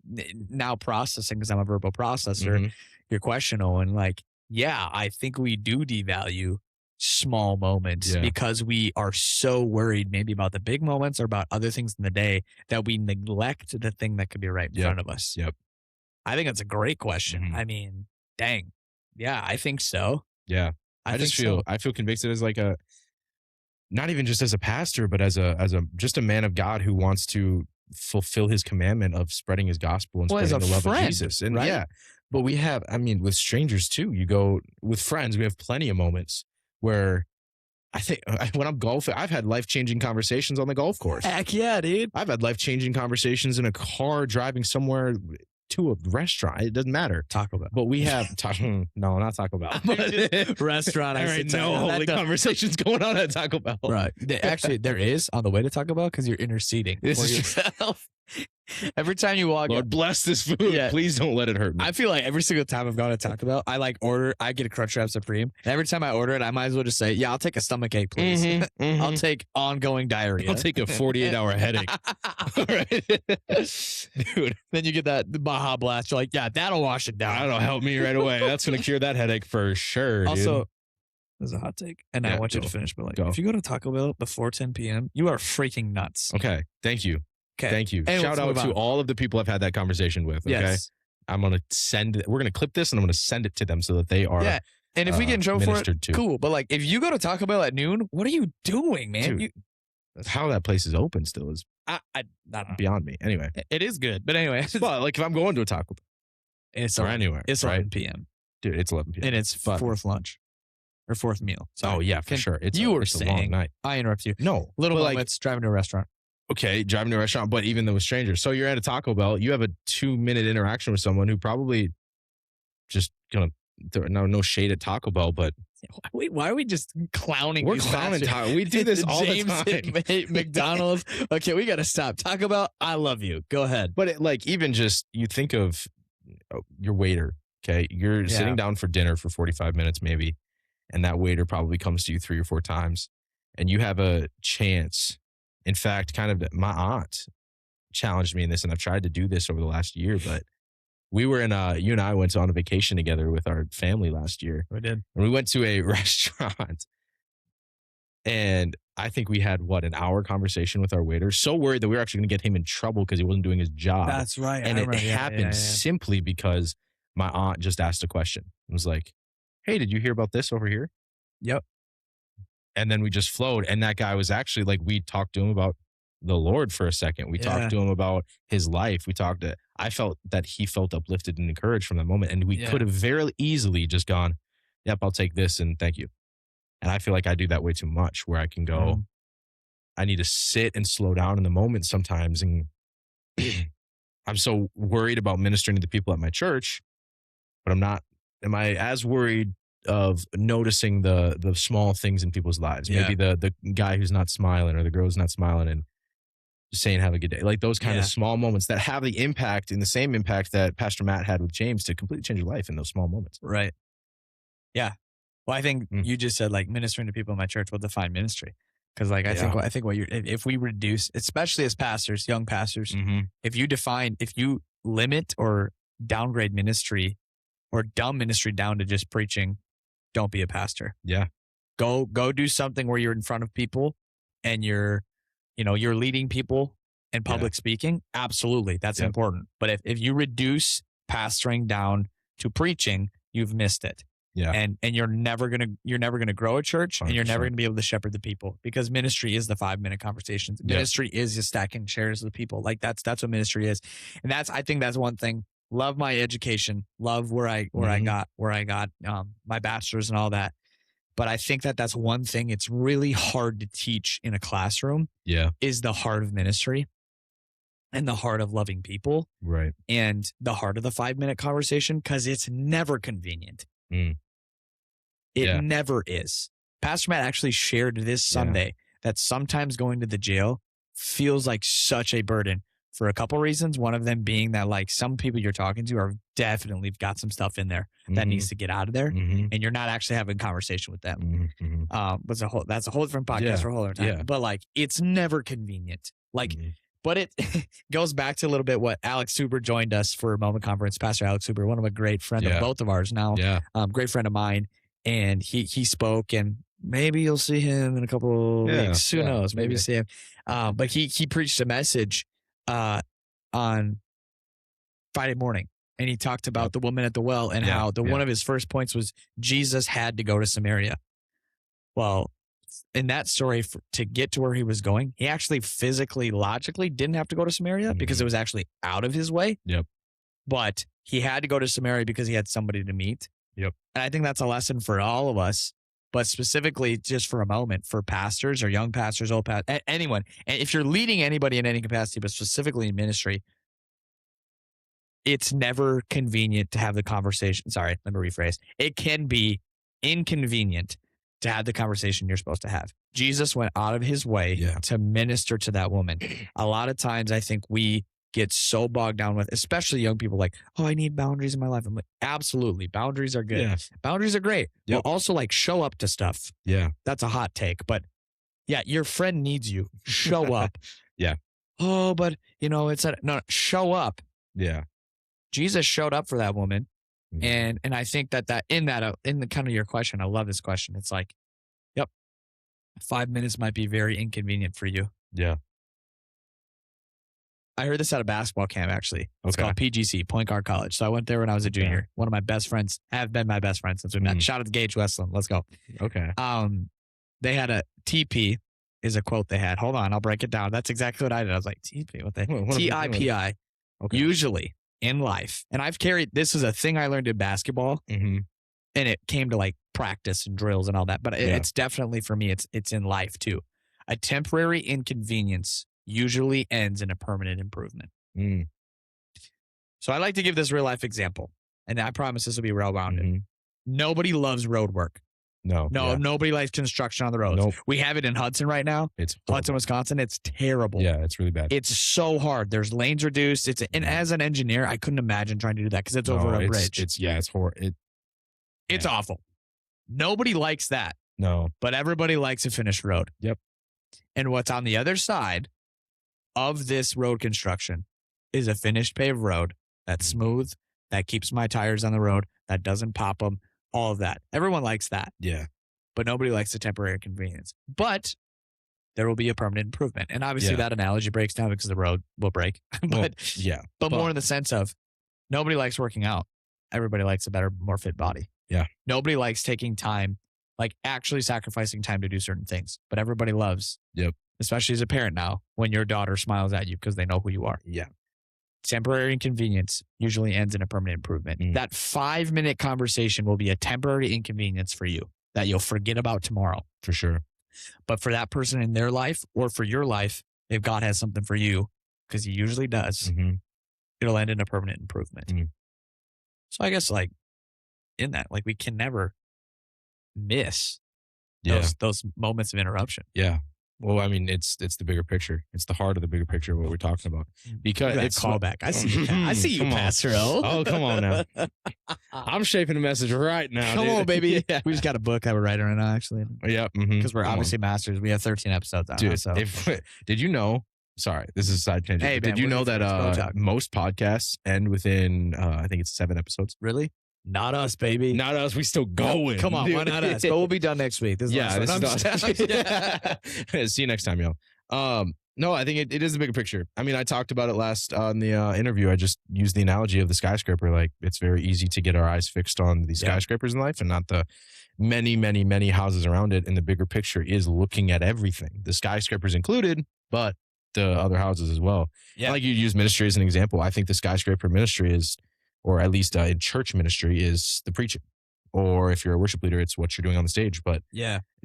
[SPEAKER 2] now processing, because I'm a verbal processor, your question, Owen, I think we do devalue small moments because we are so worried maybe about the big moments or about other things in the day that we neglect the thing that could be right in front of us.
[SPEAKER 1] Yep.
[SPEAKER 2] I think that's a great question. Dang. Yeah, I think so.
[SPEAKER 1] Yeah. I feel convicted as not even just as a pastor, but as just a man of God who wants to fulfill his commandment of spreading his gospel and spreading the love of Jesus. And but we have, with strangers too, you go with friends, we have plenty of moments where I think when I'm golfing, I've had life-changing conversations on the golf course.
[SPEAKER 2] Heck yeah, dude.
[SPEAKER 1] I've had life-changing conversations in a car driving somewhere to a restaurant. It doesn't matter.
[SPEAKER 2] Taco Bell.
[SPEAKER 1] But we have no, not Taco Bell.
[SPEAKER 2] Restaurant.
[SPEAKER 1] All right, no holy conversations going on at Taco Bell.
[SPEAKER 2] Right. Actually, there is on the way to Taco Bell because you're interceding for yourself. Every time you walk,
[SPEAKER 1] Lord bless this food. Please don't let it hurt me.
[SPEAKER 2] I feel like every single time I've gone to Taco Bell, I get a Crunchwrap Supreme. And every time I order it, I might as well just say, I'll take a stomachache, please. I'll take ongoing diarrhea.
[SPEAKER 1] I'll take a 48-hour headache. All right.
[SPEAKER 2] Dude. Then you get the Baja Blast. You're like, that'll wash it down.
[SPEAKER 1] That'll help me right away. That's going to cure that headache for sure,
[SPEAKER 2] Also, there's a hot take. And I want you to finish, but if you go to Taco Bell before 10 p.m., you are freaking nuts.
[SPEAKER 1] Okay. Thank you.
[SPEAKER 2] Okay.
[SPEAKER 1] Thank you. And shout out to all of the people I've had that conversation with. Okay.
[SPEAKER 2] Yes.
[SPEAKER 1] We're going to clip this and I'm going to send it to them so that they are.
[SPEAKER 2] Yeah. And if we get in trouble for it, cool. But if you go to Taco Bell at noon, what are you doing, man?
[SPEAKER 1] Dude, how that place is open still is beyond me. Anyway.
[SPEAKER 2] It is good. But anyway.
[SPEAKER 1] But if I'm going to a Taco Bell
[SPEAKER 2] it's
[SPEAKER 1] or anywhere,
[SPEAKER 2] it's 11 p.m.
[SPEAKER 1] Dude, it's 11 p.m.
[SPEAKER 2] And it's fourth lunch. or fourth meal.
[SPEAKER 1] Oh yeah, for sure. It's a long night.
[SPEAKER 2] I interrupt you.
[SPEAKER 1] No,
[SPEAKER 2] little moments, driving to a restaurant.
[SPEAKER 1] Okay, driving to a restaurant, but even though with strangers. So you're at a Taco Bell, you have a 2-minute interaction with someone who probably just gonna no shade at Taco Bell, but
[SPEAKER 2] why are we just clowning?
[SPEAKER 1] We're clowning Taco. We do this all the time.
[SPEAKER 2] McDonald's. Okay, we got to stop. Taco Bell, I love you. Go ahead.
[SPEAKER 1] But even just you think of your waiter. Okay, you're sitting down for dinner for 45 minutes maybe, and that waiter probably comes to you 3 or 4 times, and you have a chance. In fact, kind of my aunt challenged me in this, and I've tried to do this over the last year, but we were you and I went on a vacation together with our family last year.
[SPEAKER 2] We did.
[SPEAKER 1] And we went to a restaurant, and I think we had, an hour conversation with our waiter. So worried that we were actually going to get him in trouble because he wasn't doing his job.
[SPEAKER 2] That's right.
[SPEAKER 1] And it happened simply because my aunt just asked a question. It was like, hey, did you hear about this over here?
[SPEAKER 2] Yep.
[SPEAKER 1] And then we just flowed. And that guy was actually we talked to him about the Lord for a second. We talked to him about his life. I felt that he felt uplifted and encouraged from that moment. And we could have very easily just gone, yep, I'll take this and thank you. And I feel like I do that way too much, where I can go, I need to sit and slow down in the moment sometimes. And I'm so worried about ministering to the people at my church, but am I as worried of noticing the small things in people's lives? Maybe the guy who's not smiling or the girl who's not smiling and just saying have a good day. Like those kind of small moments that have the impact and the same impact that Pastor Matt had with James to completely change your life in those small moments.
[SPEAKER 2] Right. Yeah. Well, I think you just said ministering to people in my church will define ministry. Because I think if we reduce, especially as pastors, young pastors, if you limit or downgrade ministry or dumb ministry down to just preaching, don't be a pastor.
[SPEAKER 1] Yeah.
[SPEAKER 2] Go do something where you're in front of people and you're leading people in public speaking. Absolutely. That's important. But if you reduce pastoring down to preaching, you've missed it.
[SPEAKER 1] Yeah.
[SPEAKER 2] And you're never gonna grow a church 100%. And you're never gonna be able to shepherd the people, because ministry is the 5-minute conversations. Ministry is just stacking chairs with people. That's what ministry is. And I think that's one thing. Love my education, love where I got my bachelor's and all that. But I think that's one thing it's really hard to teach in a classroom.
[SPEAKER 1] Yeah.
[SPEAKER 2] Is the heart of ministry and the heart of loving people.
[SPEAKER 1] Right.
[SPEAKER 2] And the heart of the 5-minute conversation, because it's never convenient. It never is. Pastor Matt actually shared this Sunday that sometimes going to the jail feels like such a burden for a couple reasons. One of them being that some people you're talking to are definitely got some stuff in there that needs to get out of there, and you're not actually having a conversation with them. That's a whole different podcast for a whole other time. Yeah. But it's never convenient. But it goes back to a little bit what Alex Huber joined us for a Moment Conference. Pastor Alex Huber, one of a great friend of both of ours now. Yeah. Great friend of mine. And he spoke, and maybe you'll see him in a couple of weeks. Who knows? Maybe you'll see him. But he preached a message on Friday morning. And he talked about the woman at the well and how one of his first points was Jesus had to go to Samaria. Well, in that story, to get to where he was going, he actually physically, logically didn't have to go to Samaria because it was actually out of his way.
[SPEAKER 1] Yep.
[SPEAKER 2] But he had to go to Samaria because he had somebody to meet.
[SPEAKER 1] Yep.
[SPEAKER 2] And I think that's a lesson for all of us, but specifically just for a moment for pastors or young pastors, old pastors, anyone. And if you're leading anybody in any capacity, but specifically in ministry, it's never convenient to have the conversation. Sorry, let me rephrase. It can be inconvenient to have the conversation you're supposed to have. Jesus went out of his way to minister to that woman. A lot of times I think we get so bogged down with, especially young people, I need boundaries in my life. I'm like, absolutely. Boundaries are good. Yeah. Boundaries are great. Yep. But also show up to stuff.
[SPEAKER 1] Yeah.
[SPEAKER 2] That's a hot take. But your friend needs you. Show up.
[SPEAKER 1] Yeah.
[SPEAKER 2] Oh, but no, show up.
[SPEAKER 1] Yeah.
[SPEAKER 2] Jesus showed up for that woman. And I think that in the kind of your question, I love this question. It's 5 minutes might be very inconvenient for you.
[SPEAKER 1] Yeah.
[SPEAKER 2] I heard this at a basketball camp, actually. It's called PGC, Point Guard College. So I went there when I was a junior. One of my best friends, have been my best friend since we met. Shout out to Gage Westland. Let's go.
[SPEAKER 1] Okay.
[SPEAKER 2] They had a TP is a quote they had. Hold on, I'll break it down. That's exactly what I did. I was like, TP, what the TIPI. Okay. Usually in life, and this is a thing I learned in basketball, and it came to practice and drills and all that. But it's definitely, for me, it's in life too. A temporary inconvenience usually ends in a permanent improvement.
[SPEAKER 1] Mm.
[SPEAKER 2] So I like to give this real life example, and I promise this will be well-rounded. Mm-hmm. Nobody loves road work.
[SPEAKER 1] No,
[SPEAKER 2] nobody likes construction on the roads.
[SPEAKER 1] Nope.
[SPEAKER 2] We have it in Hudson right now.
[SPEAKER 1] It's
[SPEAKER 2] Hudson, Wisconsin. It's terrible.
[SPEAKER 1] Yeah, it's really bad.
[SPEAKER 2] It's so hard. There's lanes reduced. And as an engineer, I couldn't imagine trying to do that because it's over a bridge.
[SPEAKER 1] It's horrible.
[SPEAKER 2] It's awful. Nobody likes that.
[SPEAKER 1] No.
[SPEAKER 2] But everybody likes a finished road.
[SPEAKER 1] Yep.
[SPEAKER 2] And what's on the other side of this road construction is a finished paved road that's smooth, that keeps my tires on the road, that doesn't pop them, all of that. Everyone likes that.
[SPEAKER 1] Yeah.
[SPEAKER 2] But nobody likes the temporary inconvenience. But there will be a permanent improvement. And obviously that analogy breaks down because the road will break. But more in the sense of nobody likes working out. Everybody likes a better, more fit body.
[SPEAKER 1] Yeah.
[SPEAKER 2] Nobody likes taking time, like actually sacrificing time to do certain things. But everybody loves, especially as a parent now, when your daughter smiles at you because they know who you are.
[SPEAKER 1] Yeah.
[SPEAKER 2] Temporary inconvenience usually ends in a permanent improvement. That 5-minute conversation will be a temporary inconvenience for you that you'll forget about tomorrow.
[SPEAKER 1] For sure.
[SPEAKER 2] But for that person in their life or for your life, if God has something for you, because he usually does, it'll end in a permanent improvement. So I guess like in that, like we can never miss those moments of interruption.
[SPEAKER 1] Yeah. Well, I mean, it's the bigger picture. It's the heart of the bigger picture of what we're talking about. Because
[SPEAKER 2] it's callback. I see you. I see you, Pastor O.
[SPEAKER 1] Oh, come on now. I'm shaping a message right now.
[SPEAKER 2] Come on, baby. We just got a book that we're writing right now, actually.
[SPEAKER 1] Yeah.
[SPEAKER 2] Because we're obviously masters. We have 13 episodes on it. So.
[SPEAKER 1] Did you know? Sorry, this is a side tangent.
[SPEAKER 2] Hey,
[SPEAKER 1] did you know that most podcasts end within, I think it's 7 episodes?
[SPEAKER 2] Really? Not us, baby.
[SPEAKER 1] Not us. We still going.
[SPEAKER 2] Come on, why not us? But we'll be done next week.
[SPEAKER 1] This is See you next time, y'all. No, I think it is the bigger picture. I mean, I talked about it last on the interview. I just used the analogy of the skyscraper. Like, it's very easy to get our eyes fixed on the skyscrapers in life and not the many, many, many houses around it. And the bigger picture is looking at everything, the skyscrapers included, but the other houses as well. Yeah. Like you use ministry as an example. I think the skyscraper ministry is, or at least in church ministry, is the preaching. Or if you're a worship leader, it's what you're doing on the stage. But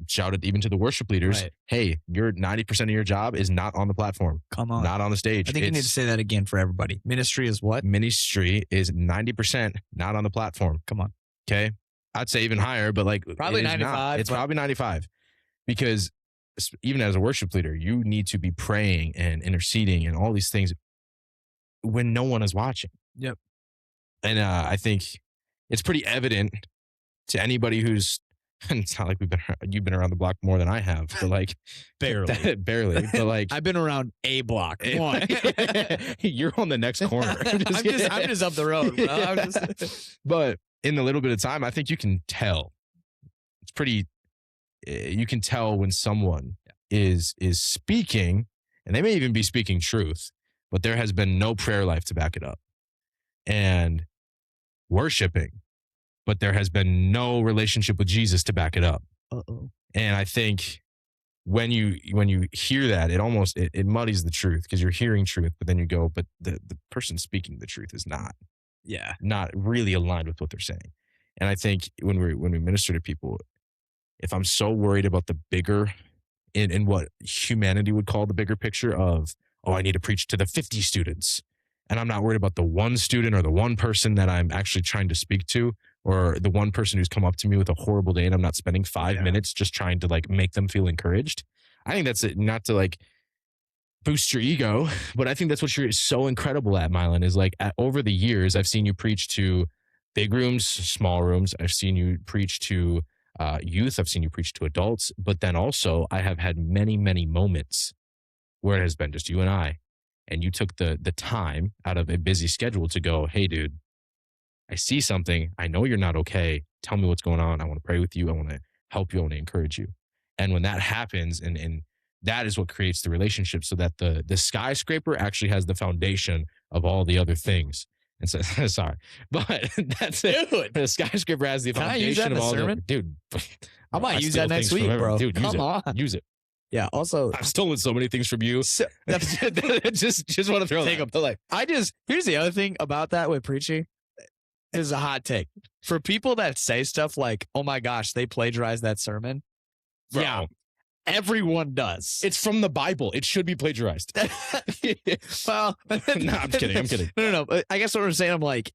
[SPEAKER 1] shout it even to the worship leaders. Right. Hey, your 90% of your job is not on the platform.
[SPEAKER 2] Come on.
[SPEAKER 1] Not on the stage.
[SPEAKER 2] I think you need to say that again for everybody. Ministry is what?
[SPEAKER 1] Ministry is 90% not on the platform.
[SPEAKER 2] Come on.
[SPEAKER 1] Okay. I'd say even higher, but like
[SPEAKER 2] probably 95.
[SPEAKER 1] It's probably 95. Because even as a worship leader, you need to be praying and interceding and all these things when no one is watching.
[SPEAKER 2] Yep.
[SPEAKER 1] And I think it's pretty evident to anybody who's, it's not like you've been around the block more than I have, but like barely, but like
[SPEAKER 2] I've been around a block. One.
[SPEAKER 1] You're on the next corner.
[SPEAKER 2] I'm just up the road, bro.
[SPEAKER 1] But in the little bit of time, I think you can tell. It's pretty. You can tell when someone is speaking, and they may even be speaking truth, but there has been no prayer life to back it up, and worshiping, but there has been no relationship with Jesus to back it up. And I think when you hear that, it muddies the truth because you're hearing truth, but then you go, but the person speaking the truth is not really aligned with what they're saying. And I think when we minister to people, if I'm so worried about the bigger, in what humanity would call the bigger picture of, I need to preach to the 50 students, and I'm not worried about the one student or the one person that I'm actually trying to speak to, or the one person who's come up to me with a horrible day, and I'm not spending 5 minutes just trying to like make them feel encouraged. I think that's it, not to like boost your ego, but I think that's what you're so incredible at, Mylan, is like over the years, I've seen you preach to big rooms, small rooms. I've seen you preach to youth. I've seen you preach to adults, but then also I have had many, many moments where it has been just you and I, and you took the time out of a busy schedule to go, hey, dude, I see something. I know you're not okay. Tell me what's going on. I want to pray with you. I want to help you. I want to encourage you. And when that happens, and that is what creates the relationship, so that the skyscraper actually has the foundation of all the other things. And so, sorry, but that's it. Dude, the skyscraper has the foundation of all the, dude.
[SPEAKER 2] I might use that next week, bro.
[SPEAKER 1] Dude, come on, use it.
[SPEAKER 2] Yeah. Also,
[SPEAKER 1] I've stolen so many things from you. Just want to throw.
[SPEAKER 2] Take them. Here's the other thing about that with preaching. is a hot take. For people that say stuff like, oh my gosh, they plagiarized that sermon.
[SPEAKER 1] Bro.
[SPEAKER 2] Yeah. Everyone does.
[SPEAKER 1] It's from the Bible. It should be plagiarized.
[SPEAKER 2] Well,
[SPEAKER 1] no, I'm kidding.
[SPEAKER 2] No. I guess what I'm saying, I'm like,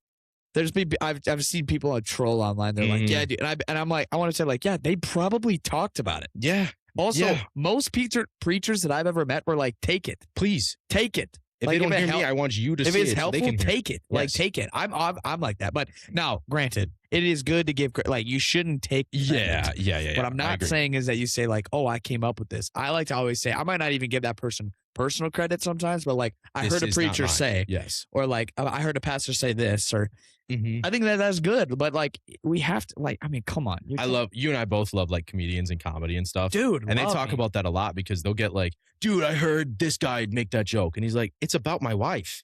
[SPEAKER 2] I've seen people troll online. They're like, yeah, dude. And I'm like, I want to say like, yeah, they probably talked about it.
[SPEAKER 1] Yeah.
[SPEAKER 2] Also, most preachers that I've ever met were like, take it, please, take it.
[SPEAKER 1] If they don't hear me, I want you to see it.
[SPEAKER 2] If it's helpful, take it. Like, take it. I'm like that. But now, granted, it is good to give, like, you shouldn't take.
[SPEAKER 1] Yeah. What
[SPEAKER 2] I'm not saying is that you say, like, oh, I came up with this. I like to always say, I might not even give that person personal credit sometimes, but like, I heard a preacher say,
[SPEAKER 1] yes,
[SPEAKER 2] or like, I heard a pastor say this, or I think that's good. But like, we have to, like, I mean, come on.
[SPEAKER 1] You and I both love like comedians and comedy and stuff.
[SPEAKER 2] Dude.
[SPEAKER 1] And they talk about that a lot because they'll get like, dude, I heard this guy make that joke. And he's like, it's about my wife.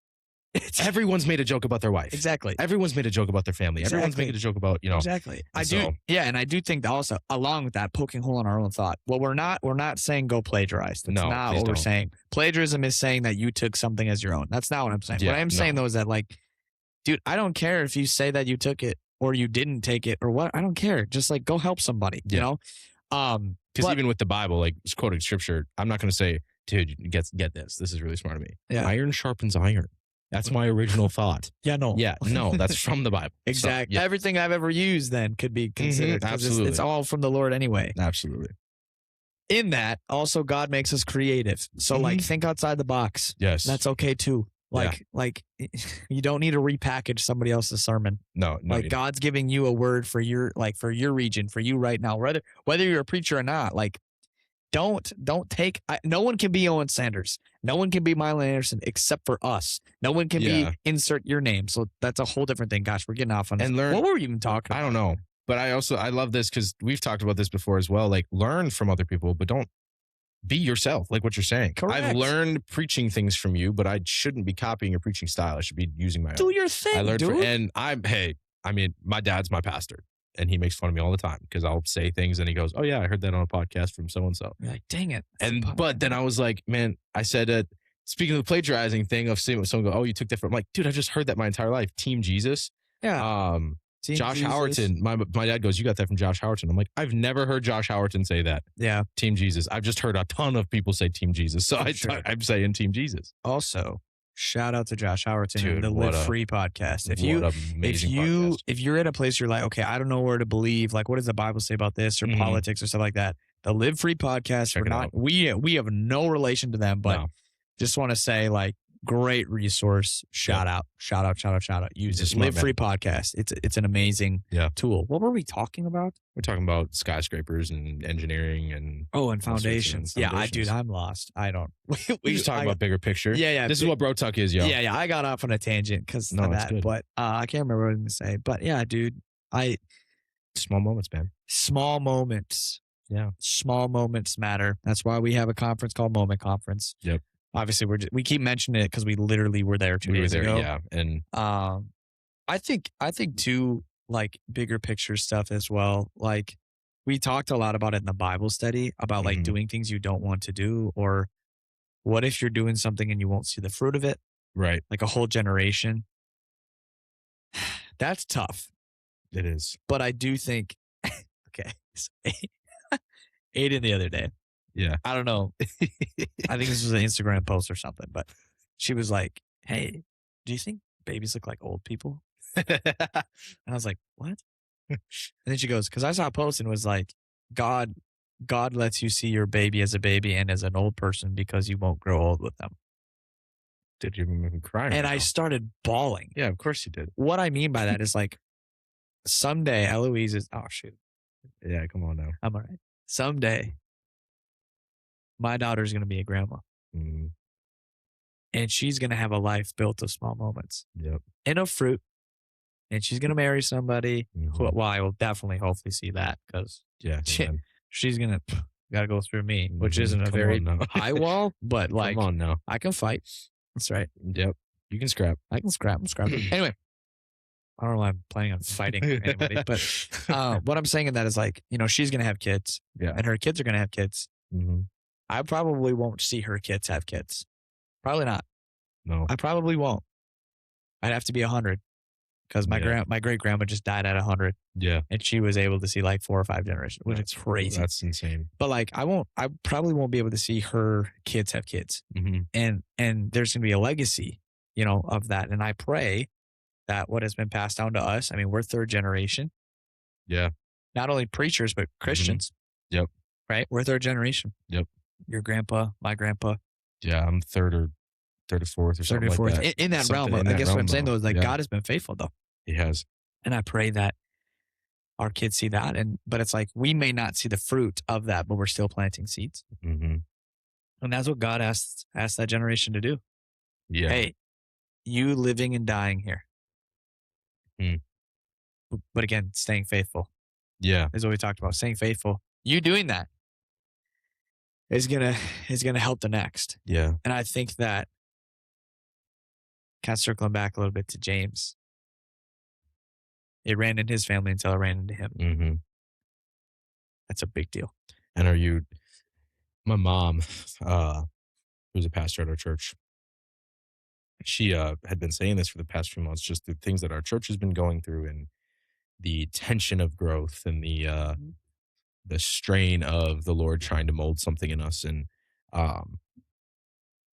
[SPEAKER 1] Everyone's made a joke about their wife.
[SPEAKER 2] Exactly.
[SPEAKER 1] Everyone's made a joke about their family.
[SPEAKER 2] Exactly.
[SPEAKER 1] Everyone's making a joke about,
[SPEAKER 2] Exactly. And I do think that also, along with that, poking hole in our own thought. Well, we're not saying go plagiarize. That's not what we're saying. Plagiarism is saying that you took something as your own. That's not what I'm saying. What I'm saying though is that, like, dude, I don't care if you say that you took it or you didn't take it or what. I don't care. Just like go help somebody, you know?
[SPEAKER 1] Because even with the Bible, like quoting scripture, I'm not going to say, dude, get this. This is really smart of me.
[SPEAKER 2] Yeah.
[SPEAKER 1] Iron sharpens iron. That's my original thought.
[SPEAKER 2] No,
[SPEAKER 1] that's from the Bible.
[SPEAKER 2] Exactly. So, Everything I've ever used then could be considered.
[SPEAKER 1] Absolutely.
[SPEAKER 2] It's all from the Lord anyway.
[SPEAKER 1] Absolutely.
[SPEAKER 2] In that, also God makes us creative. So like think outside the box.
[SPEAKER 1] Yes.
[SPEAKER 2] That's okay too. Like you don't need to repackage somebody else's sermon.
[SPEAKER 1] No.
[SPEAKER 2] Like God's giving you a word for your region, for you right now. Whether you're a preacher or not, like don't take. No one can be Owen Sanders. No one can be Milo Anderson except for us. No one can be insert your name. So that's a whole different thing. Gosh, we're getting off on this.
[SPEAKER 1] And learn.
[SPEAKER 2] What were we even talking about?
[SPEAKER 1] I don't know. But I love this because we've talked about this before as well. Like learn from other people, but don't be yourself. Like what you're saying.
[SPEAKER 2] Correct.
[SPEAKER 1] I've learned preaching things from you, but I shouldn't be copying your preaching style. I should be using my own.
[SPEAKER 2] Do your thing,
[SPEAKER 1] I learned
[SPEAKER 2] dude.
[SPEAKER 1] My dad's my pastor. And he makes fun of me all the time because I'll say things and he goes, oh, yeah, I heard that on a podcast from so-and-so.
[SPEAKER 2] You're like, dang it.
[SPEAKER 1] But then I was like, man, I said, speaking of the plagiarizing thing of seeing someone go, oh, you took that from, I'm like, dude, I just heard that my entire life. Team Jesus.
[SPEAKER 2] Yeah.
[SPEAKER 1] Josh Howerton. My dad goes, you got that from Josh Howerton. I'm like, I've never heard Josh Howerton say that.
[SPEAKER 2] Yeah.
[SPEAKER 1] Team Jesus. I've just heard a ton of people say Team Jesus. So I'm saying Team Jesus.
[SPEAKER 2] Also, shout out to Josh Howerton and the Live Free podcast. If you're at a place you're like, okay, I don't know where to believe, like what does the Bible say about this or politics or stuff like that, the Live Free podcast, we have no relation to them, but just want to say, like, great resource. Shout out. Use this Live Free podcast. It's an amazing tool. What were we talking about?
[SPEAKER 1] We're talking about skyscrapers and engineering and
[SPEAKER 2] foundations. I'm lost. I don't.
[SPEAKER 1] We just talk about bigger picture.
[SPEAKER 2] Yeah.
[SPEAKER 1] This is what BroTalk is, yo.
[SPEAKER 2] Yeah. I got off on a tangent because of that,
[SPEAKER 1] good.
[SPEAKER 2] But I can't remember what I was going to say. But yeah, dude,
[SPEAKER 1] small moments, man.
[SPEAKER 2] Small moments.
[SPEAKER 1] Yeah.
[SPEAKER 2] Small moments matter. That's why we have a conference called Moment Conference.
[SPEAKER 1] Yep.
[SPEAKER 2] Obviously, we keep mentioning it because we literally were there 2 days ago.
[SPEAKER 1] Yeah, and
[SPEAKER 2] I think too, like bigger picture stuff as well. Like we talked a lot about it in the Bible study about like doing things you don't want to do, or what if you're doing something and you won't see the fruit of it?
[SPEAKER 1] Right,
[SPEAKER 2] like a whole generation. That's tough.
[SPEAKER 1] It is,
[SPEAKER 2] but I do think. Okay, Aiden the other day.
[SPEAKER 1] Yeah.
[SPEAKER 2] I don't know. I think this was an Instagram post or something, but she was like, hey, do you think babies look like old people? And I was like, what? And then she goes, because I saw a post and it was like, God lets you see your baby as a baby and as an old person because you won't grow old with them.
[SPEAKER 1] Did you make me cry?
[SPEAKER 2] And I started bawling.
[SPEAKER 1] Yeah, of course you did.
[SPEAKER 2] What I mean by that is like, someday Eloise is, oh shoot.
[SPEAKER 1] Yeah, come on now.
[SPEAKER 2] I'm all right. Someday, my daughter's going to be a grandma.
[SPEAKER 1] Mm-hmm.
[SPEAKER 2] And she's going to have a life built of small moments.
[SPEAKER 1] Yep.
[SPEAKER 2] And of fruit. And she's going to marry somebody. Well, I will definitely hopefully see that because she's going to got to go through me, which isn't a very high wall, but like,
[SPEAKER 1] come on now.
[SPEAKER 2] I can fight. That's right.
[SPEAKER 1] Yep. You can scrap.
[SPEAKER 2] I can scrap. Anyway, I don't know why I'm planning on fighting anybody, but what I'm saying in that is like, she's going to have kids.
[SPEAKER 1] Yeah.
[SPEAKER 2] And her kids are going to have kids.
[SPEAKER 1] Mm-hmm.
[SPEAKER 2] I probably won't see her kids have kids. Probably not.
[SPEAKER 1] No.
[SPEAKER 2] I probably won't. I'd have to be 100 because my great grandma just died at 100.
[SPEAKER 1] Yeah.
[SPEAKER 2] And she was able to see like 4 or 5 generations, which is crazy.
[SPEAKER 1] That's insane.
[SPEAKER 2] But like, I probably won't be able to see her kids have kids. And there's going to be a legacy, of that. And I pray that what has been passed down to us, I mean, we're 3rd generation.
[SPEAKER 1] Yeah.
[SPEAKER 2] Not only preachers, but Christians.
[SPEAKER 1] Yep.
[SPEAKER 2] Right? We're 3rd generation.
[SPEAKER 1] Yep.
[SPEAKER 2] Your grandpa, my grandpa.
[SPEAKER 1] Yeah, I'm 3rd or 4th or something like that.
[SPEAKER 2] In that realm. I guess what I'm saying though is like God has been faithful though.
[SPEAKER 1] He has.
[SPEAKER 2] And I pray that our kids see that. But it's like, we may not see the fruit of that, but we're still planting seeds. And that's what God asked that generation to do.
[SPEAKER 1] Yeah.
[SPEAKER 2] Hey, you living and dying here. But again, staying faithful.
[SPEAKER 1] Yeah.
[SPEAKER 2] Is what we talked about. Staying faithful. You doing that is gonna help the next.
[SPEAKER 1] Yeah.
[SPEAKER 2] And I think that, kind of circling back a little bit to James, it ran in his family until it ran into him. That's a big deal.
[SPEAKER 1] And my mom, who's a pastor at our church, she had been saying this for the past few months, just the things that our church has been going through and the tension of growth and the strain of the Lord trying to mold something in us. And it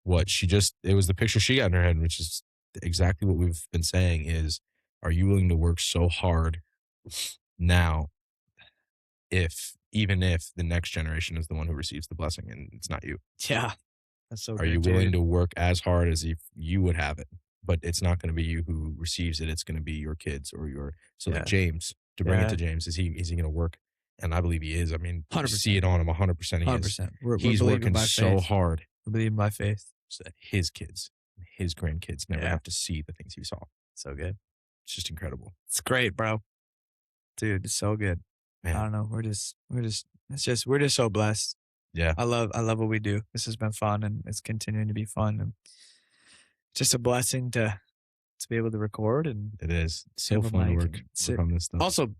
[SPEAKER 1] was the picture she got in her head, which is exactly what we've been saying is, are you willing to work so hard now even if the next generation is the one who receives the blessing and it's not you?
[SPEAKER 2] Yeah. That's so
[SPEAKER 1] Are you willing to work as hard as if you would have it? But it's not going to be you who receives it. It's going to be your kids or like James, to bring it to James, is he going to work? And I believe he is. I mean, 100%. You see it on him 100%.
[SPEAKER 2] 100%.
[SPEAKER 1] He's working so hard.
[SPEAKER 2] We're believing by faith.
[SPEAKER 1] So that his kids, his grandkids never have to see the things he saw.
[SPEAKER 2] So good.
[SPEAKER 1] It's just incredible.
[SPEAKER 2] It's great, bro. Dude, it's so good. Man. I don't know. We're just so blessed.
[SPEAKER 1] Yeah.
[SPEAKER 2] I love what we do. This has been fun and it's continuing to be fun and just a blessing to be able to record. And
[SPEAKER 1] it is so fun to work on this stuff.
[SPEAKER 2] Also,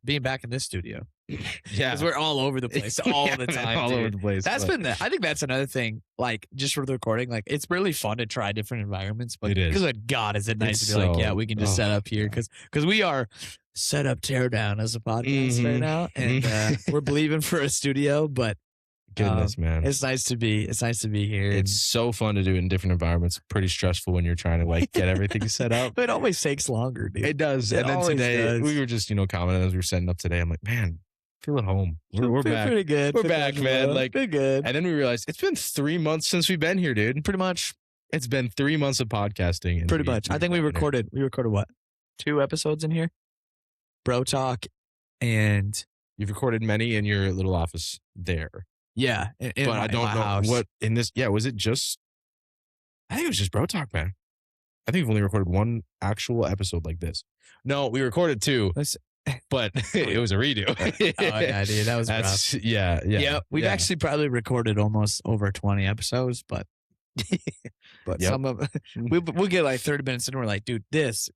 [SPEAKER 2] being back in this studio.
[SPEAKER 1] Yeah.
[SPEAKER 2] Because we're all over the place all the time.
[SPEAKER 1] All over the place.
[SPEAKER 2] I think that's another thing, like just for the recording, like it's really fun to try different environments. But because of God, is it nice to be like, yeah, we can just set up here because we are set up tear down as a podcast right now. And we're believing for a studio, but
[SPEAKER 1] goodness, man,
[SPEAKER 2] it's nice to be here.
[SPEAKER 1] It's so fun to do it in different environments. Pretty stressful when you're trying to like get everything set up.
[SPEAKER 2] It always takes longer, dude.
[SPEAKER 1] It does. And then today we were just commenting as we were setting up today. I'm like, man, feel at home. We're back.
[SPEAKER 2] Pretty good.
[SPEAKER 1] We're back, man. Like,
[SPEAKER 2] pretty good.
[SPEAKER 1] And then we realized it's been 3 months since we've been here, dude.
[SPEAKER 2] Pretty much.
[SPEAKER 1] It's been 3 months of podcasting.
[SPEAKER 2] Pretty much. I think we recorded what? 2 episodes in here? BroTalk, and
[SPEAKER 1] you've recorded many in your little office there.
[SPEAKER 2] Yeah.
[SPEAKER 1] But I don't know
[SPEAKER 2] house.
[SPEAKER 1] what in this. Yeah. Was it just, I think it was just BroTalk, man. I think we've only recorded 1 actual episode like this. No, we recorded 2. But it was a redo.
[SPEAKER 2] Oh yeah, dude, that was rough.
[SPEAKER 1] Yeah.
[SPEAKER 2] We've actually probably recorded almost over 20 episodes, but some of we'll get like 30 minutes and we're like, dude,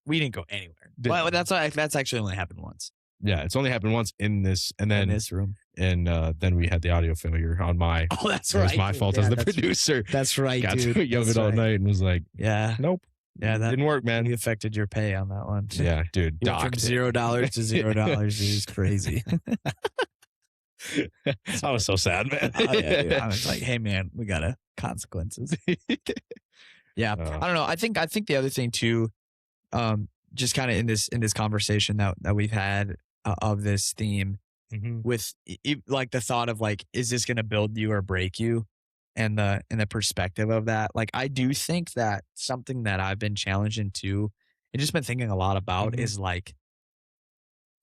[SPEAKER 2] we didn't go anywhere. Well, that's actually only happened once.
[SPEAKER 1] Yeah, it's only happened once in this, and then
[SPEAKER 2] in this room,
[SPEAKER 1] and then we had the audio failure on my.
[SPEAKER 2] Oh, that's right.
[SPEAKER 1] It was my fault as the producer.
[SPEAKER 2] That's right,
[SPEAKER 1] Got
[SPEAKER 2] dude.
[SPEAKER 1] to it yelled it all night and was like, nope.
[SPEAKER 2] Yeah, that
[SPEAKER 1] didn't work, man.
[SPEAKER 2] You affected your pay on that one.
[SPEAKER 1] Yeah, dude.
[SPEAKER 2] From $0 to $0 is crazy.
[SPEAKER 1] I was so sad, man.
[SPEAKER 2] Dude. I was like, hey, man, we got consequences. Yeah, I don't know. I think the other thing too, just kind of in this conversation that we've had of this theme, with like the thought of like, is this going to build you or break you? And the perspective of that, like I do think that something that I've been challenged into and just been thinking a lot about is like,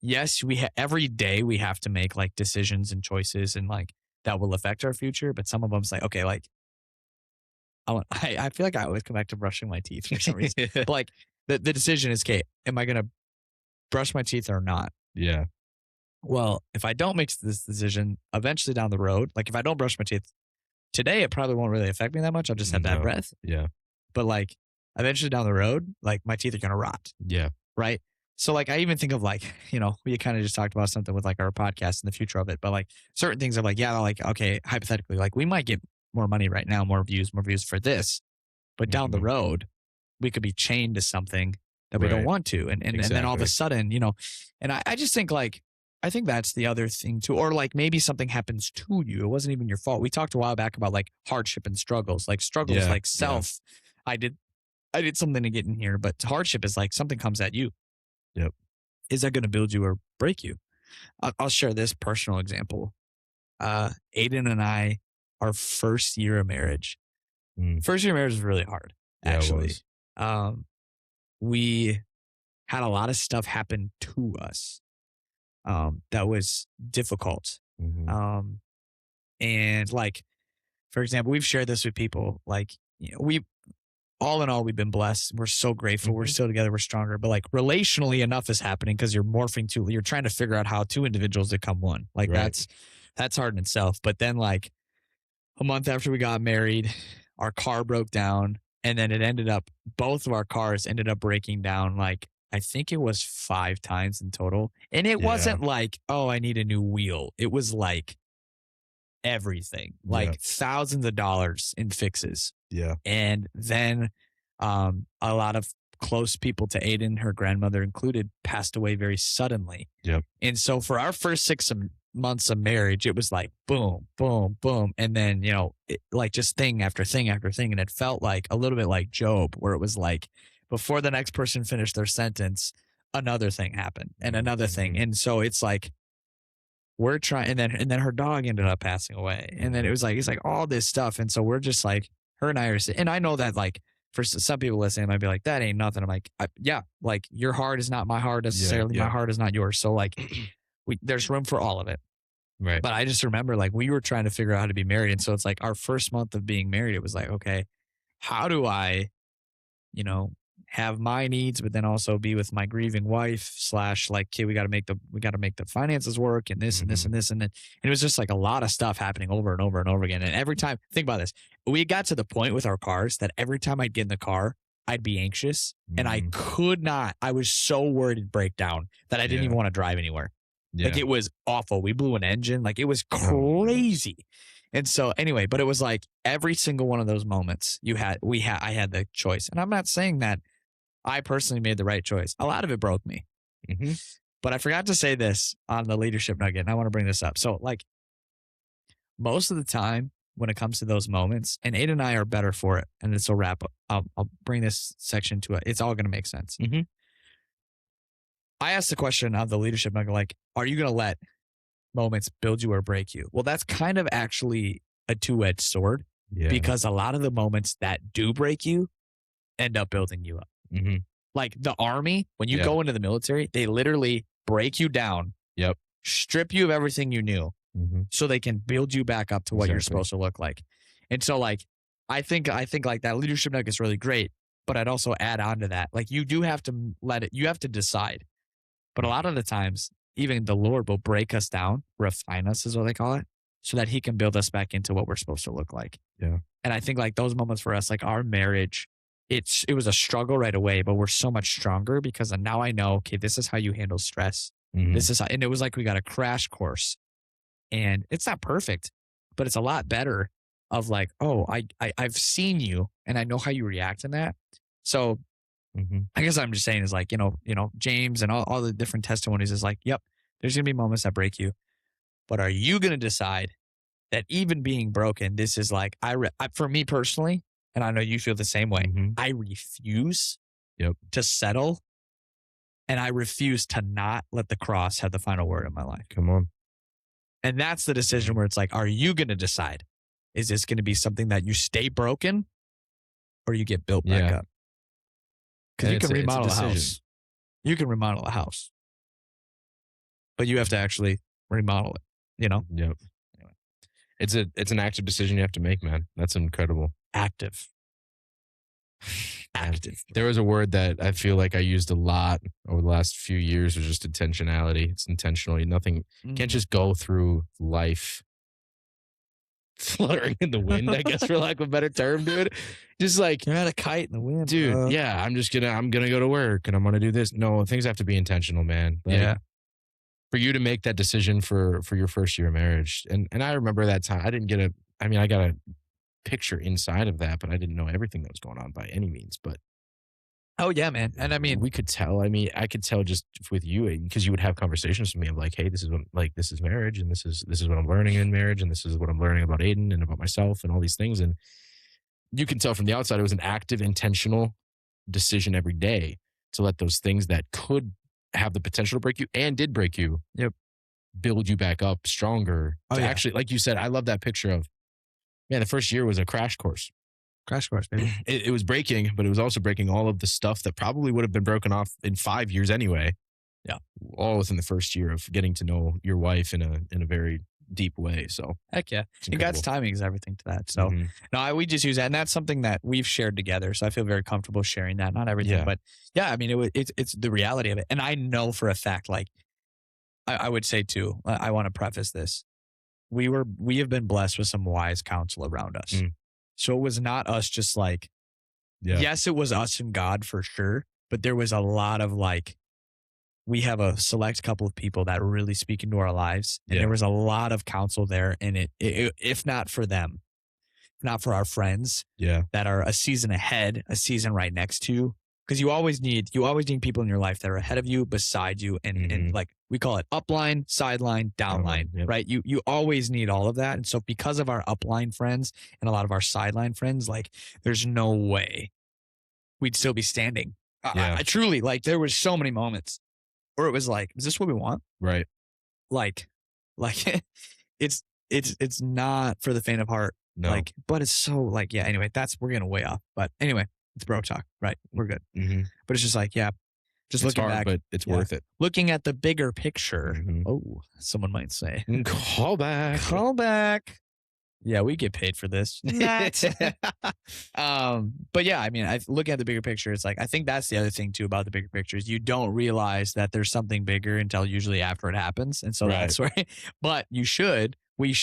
[SPEAKER 2] yes, every day we have to make like decisions and choices and like that will affect our future. But some of them's like, okay, like I feel like I always come back to brushing my teeth for some reason. But like the decision is, okay, am I gonna brush my teeth or not?
[SPEAKER 1] Yeah.
[SPEAKER 2] Well, if I don't make this decision, eventually down the road, like if I don't brush my teeth today, it probably won't really affect me that much. I'll just have bad breath.
[SPEAKER 1] Yeah.
[SPEAKER 2] But like eventually down the road, like my teeth are going to rot.
[SPEAKER 1] Yeah.
[SPEAKER 2] Right. So like I even think of like, we kind of just talked about something with like our podcast and the future of it. But like certain things are like, yeah, like, okay, hypothetically, like we might get more money right now, more views for this. But down the road, we could be chained to something that we don't want to. And then all of a sudden, you know, and I just think like, I think that's the other thing too. Or like maybe something happens to you. It wasn't even your fault. We talked a while back about like hardship and struggles, like like self. I did something to get in here, but hardship is like something comes at you.
[SPEAKER 1] Yep.
[SPEAKER 2] Is that going to build you or break you? I'll share this personal example. Aiden and I, our first year of marriage, first year of marriage was really hard, actually. We had a lot of stuff happen to us that was difficult. And like, for example, we've shared this with people. Like, you know, all in all, we've been blessed. We're so grateful. We're still together. We're stronger. But like relationally, enough is happening because you're you're trying to figure out how two individuals become one. Like that's hard in itself. But then like a month after we got married, our car broke down, and then both of our cars ended up breaking down. Like I think it was 5 times in total. And it wasn't like, oh, I need a new wheel. It was like everything, like thousands of dollars in fixes.
[SPEAKER 1] Yeah.
[SPEAKER 2] And then a lot of close people to Aiden, her grandmother included, passed away very suddenly.
[SPEAKER 1] Yep.
[SPEAKER 2] And so for our first 6 months of marriage, it was like boom, boom, boom. And then, you know, like just thing after thing after thing. And it felt like a little bit like Job, where it was like before the next person finished their sentence, another thing happened and another thing. And so it's like, we're trying, and then her dog ended up passing away. And then it's like all this stuff. And so we're just like, her and I are, and I know that like for some people listening, might be like, that ain't nothing. I'm like, yeah, like your heart is not my heart necessarily. My heart is not yours. So like there's room for all of it.
[SPEAKER 1] Right.
[SPEAKER 2] But I just remember like we were trying to figure out how to be married. And so it's like our first month of being married, it was like, okay, how do I, you know, have my needs, but then also be with my grieving wife / like, okay, we got to make the finances work and this and this and this. And then it was just like a lot of stuff happening over and over and over again. And every time, think about this, we got to the point with our cars that every time I'd get in the car, I'd be anxious and I was so worried it'd break down that I didn't even want to drive anywhere. Yeah. Like it was awful. We blew an engine. Like it was crazy. And so anyway, but it was like every single one of those moments I had the choice. And I'm not saying that I personally made the right choice. A lot of it broke me. But I forgot to say this on the leadership nugget, and I want to bring this up. So like most of the time when it comes to those moments, and Aiden and I are better for it, and this will wrap up. I'll bring this section to it. It's all going to make sense. I asked the question of the leadership nugget, like, are you going to let moments build you or break you? Well, that's kind of actually a two-edged sword because a lot of the moments that do break you end up building you up. Like the army, when you go into the military, they literally break you down, strip you of everything you knew so they can build you back up to what you're supposed to look like. And so like, I think like that leadership nugget is really great, but I'd also add on to that. Like you do have to you have to decide. But a lot of the times, even the Lord will break us down, refine us is what they call it, so that he can build us back into what we're supposed to look like. Yeah. And I think like those moments for us, like our marriage, it was a struggle right away, but we're so much stronger because now I know, okay, this is how you handle stress. This is how, and it was like we got a crash course, and it's not perfect, but it's a lot better of like, oh, I've seen you and I know how you react in that. So I guess I'm just saying is like, you know, James and all the different testimonies is like, yep, there's going to be moments that break you, but are you going to decide that even being broken, this is like, for me personally, and I know you feel the same way, I refuse to settle, and I refuse to not let the cross have the final word in my life.
[SPEAKER 1] Come on.
[SPEAKER 2] And that's the decision where it's like, are you going to decide? Is this going to be something that you stay broken or you get built back up? Because you can remodel a house. You can remodel a house. But you have to actually remodel it, you know?
[SPEAKER 1] Yep. Anyway. It's an active decision you have to make, man. That's incredible.
[SPEAKER 2] Active.
[SPEAKER 1] There was a word that I feel like I used a lot over the last few years, was just intentionality. It's intentional. Nothing can't just go through life fluttering in the wind, I guess, for lack of a better term, dude. Just like
[SPEAKER 2] you're not a kite in the wind,
[SPEAKER 1] dude. Yeah, I'm gonna go to work and I'm gonna do this. No, things have to be intentional, man. Like, for you to make that decision for your first year of marriage, and I remember that time. I got a picture inside of that, but I didn't know everything that was going on by any means. But
[SPEAKER 2] Oh yeah, man. And I mean,
[SPEAKER 1] we could tell. I mean, I could tell just with you because you would have conversations with me of like, hey, this is what like this is marriage, and this is what I'm learning in marriage, and this is what I'm learning about Aiden and about myself and all these things. And you can tell from the outside it was an active, intentional decision every day to let those things that could have the potential to break you and did break you,
[SPEAKER 2] yep,
[SPEAKER 1] build you back up stronger.
[SPEAKER 2] Oh,
[SPEAKER 1] to
[SPEAKER 2] yeah.
[SPEAKER 1] actually, like you said, I love that picture of, man, the first year was a crash course.
[SPEAKER 2] Crash course, baby.
[SPEAKER 1] It was breaking, but it was also breaking all of the stuff that probably would have been broken off in 5 years anyway.
[SPEAKER 2] Yeah.
[SPEAKER 1] All within the first year of getting to know your wife in a very deep way. So
[SPEAKER 2] heck yeah. And God's timing is everything to that. So no, we just use that. And that's something that we've shared together. So I feel very comfortable sharing that. Not everything, but yeah, I mean, it's the reality of it. And I know for a fact, like I would say too, I want to preface this. We have been blessed with some wise counsel around us. So it was not us just like, yes, it was us and God for sure. But there was a lot of like, we have a select couple of people that really speak into our lives. And there was a lot of counsel there. And it if not for them, not for our friends that are a season ahead, a season right next to you. Because you always need people in your life that are ahead of you, beside you, and like we call it upline, sideline, downline, right? You always need all of that. And so because of our upline friends and a lot of our sideline friends, like there's no way we'd still be standing. I truly, like, there was so many moments where it was like, is this what we want?
[SPEAKER 1] Right.
[SPEAKER 2] Like it's not for the faint of heart.
[SPEAKER 1] No.
[SPEAKER 2] Like, but it's so like, yeah, anyway, we're getting way off. But anyway, it's BroTalk, right? We're good. But it's just like, just
[SPEAKER 1] it's
[SPEAKER 2] looking
[SPEAKER 1] hard,
[SPEAKER 2] back.
[SPEAKER 1] But it's worth it.
[SPEAKER 2] Looking at the bigger picture. Oh, someone might say.
[SPEAKER 1] Call back.
[SPEAKER 2] Call back. Yeah, we get paid for this. But yeah, I mean, looking at the bigger picture, it's like, I think that's the other thing too about the bigger picture is you don't realize that there's something bigger until usually after it happens. And so that's where, but we should be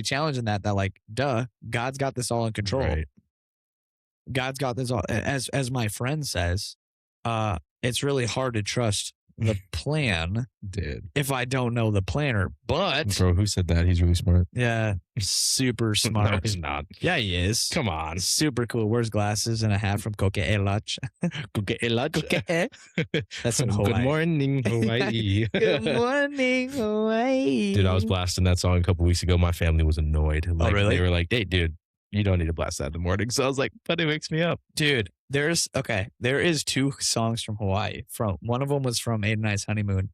[SPEAKER 2] challenging that like, duh, God's got this all in control.
[SPEAKER 1] Right.
[SPEAKER 2] God's got this all, as my friend says, it's really hard to trust the plan if I don't know the planner. But
[SPEAKER 1] bro, who said that? He's really smart.
[SPEAKER 2] Yeah, super smart.
[SPEAKER 1] No, he's not.
[SPEAKER 2] Yeah, he is.
[SPEAKER 1] Come on.
[SPEAKER 2] Super cool. Wears glasses and a hat from Coque Elach. That's in Hawaii.
[SPEAKER 1] Good morning, Hawaii.
[SPEAKER 2] Good morning, Hawaii.
[SPEAKER 1] Dude, I was blasting that song a couple weeks ago. My family was annoyed. Like,
[SPEAKER 2] really?
[SPEAKER 1] They were like, hey, dude, you don't need to blast that in the morning. So I was like, but it wakes me up.
[SPEAKER 2] Dude, there is 2 songs from Hawaii. One of them was from Aiden and I's honeymoon,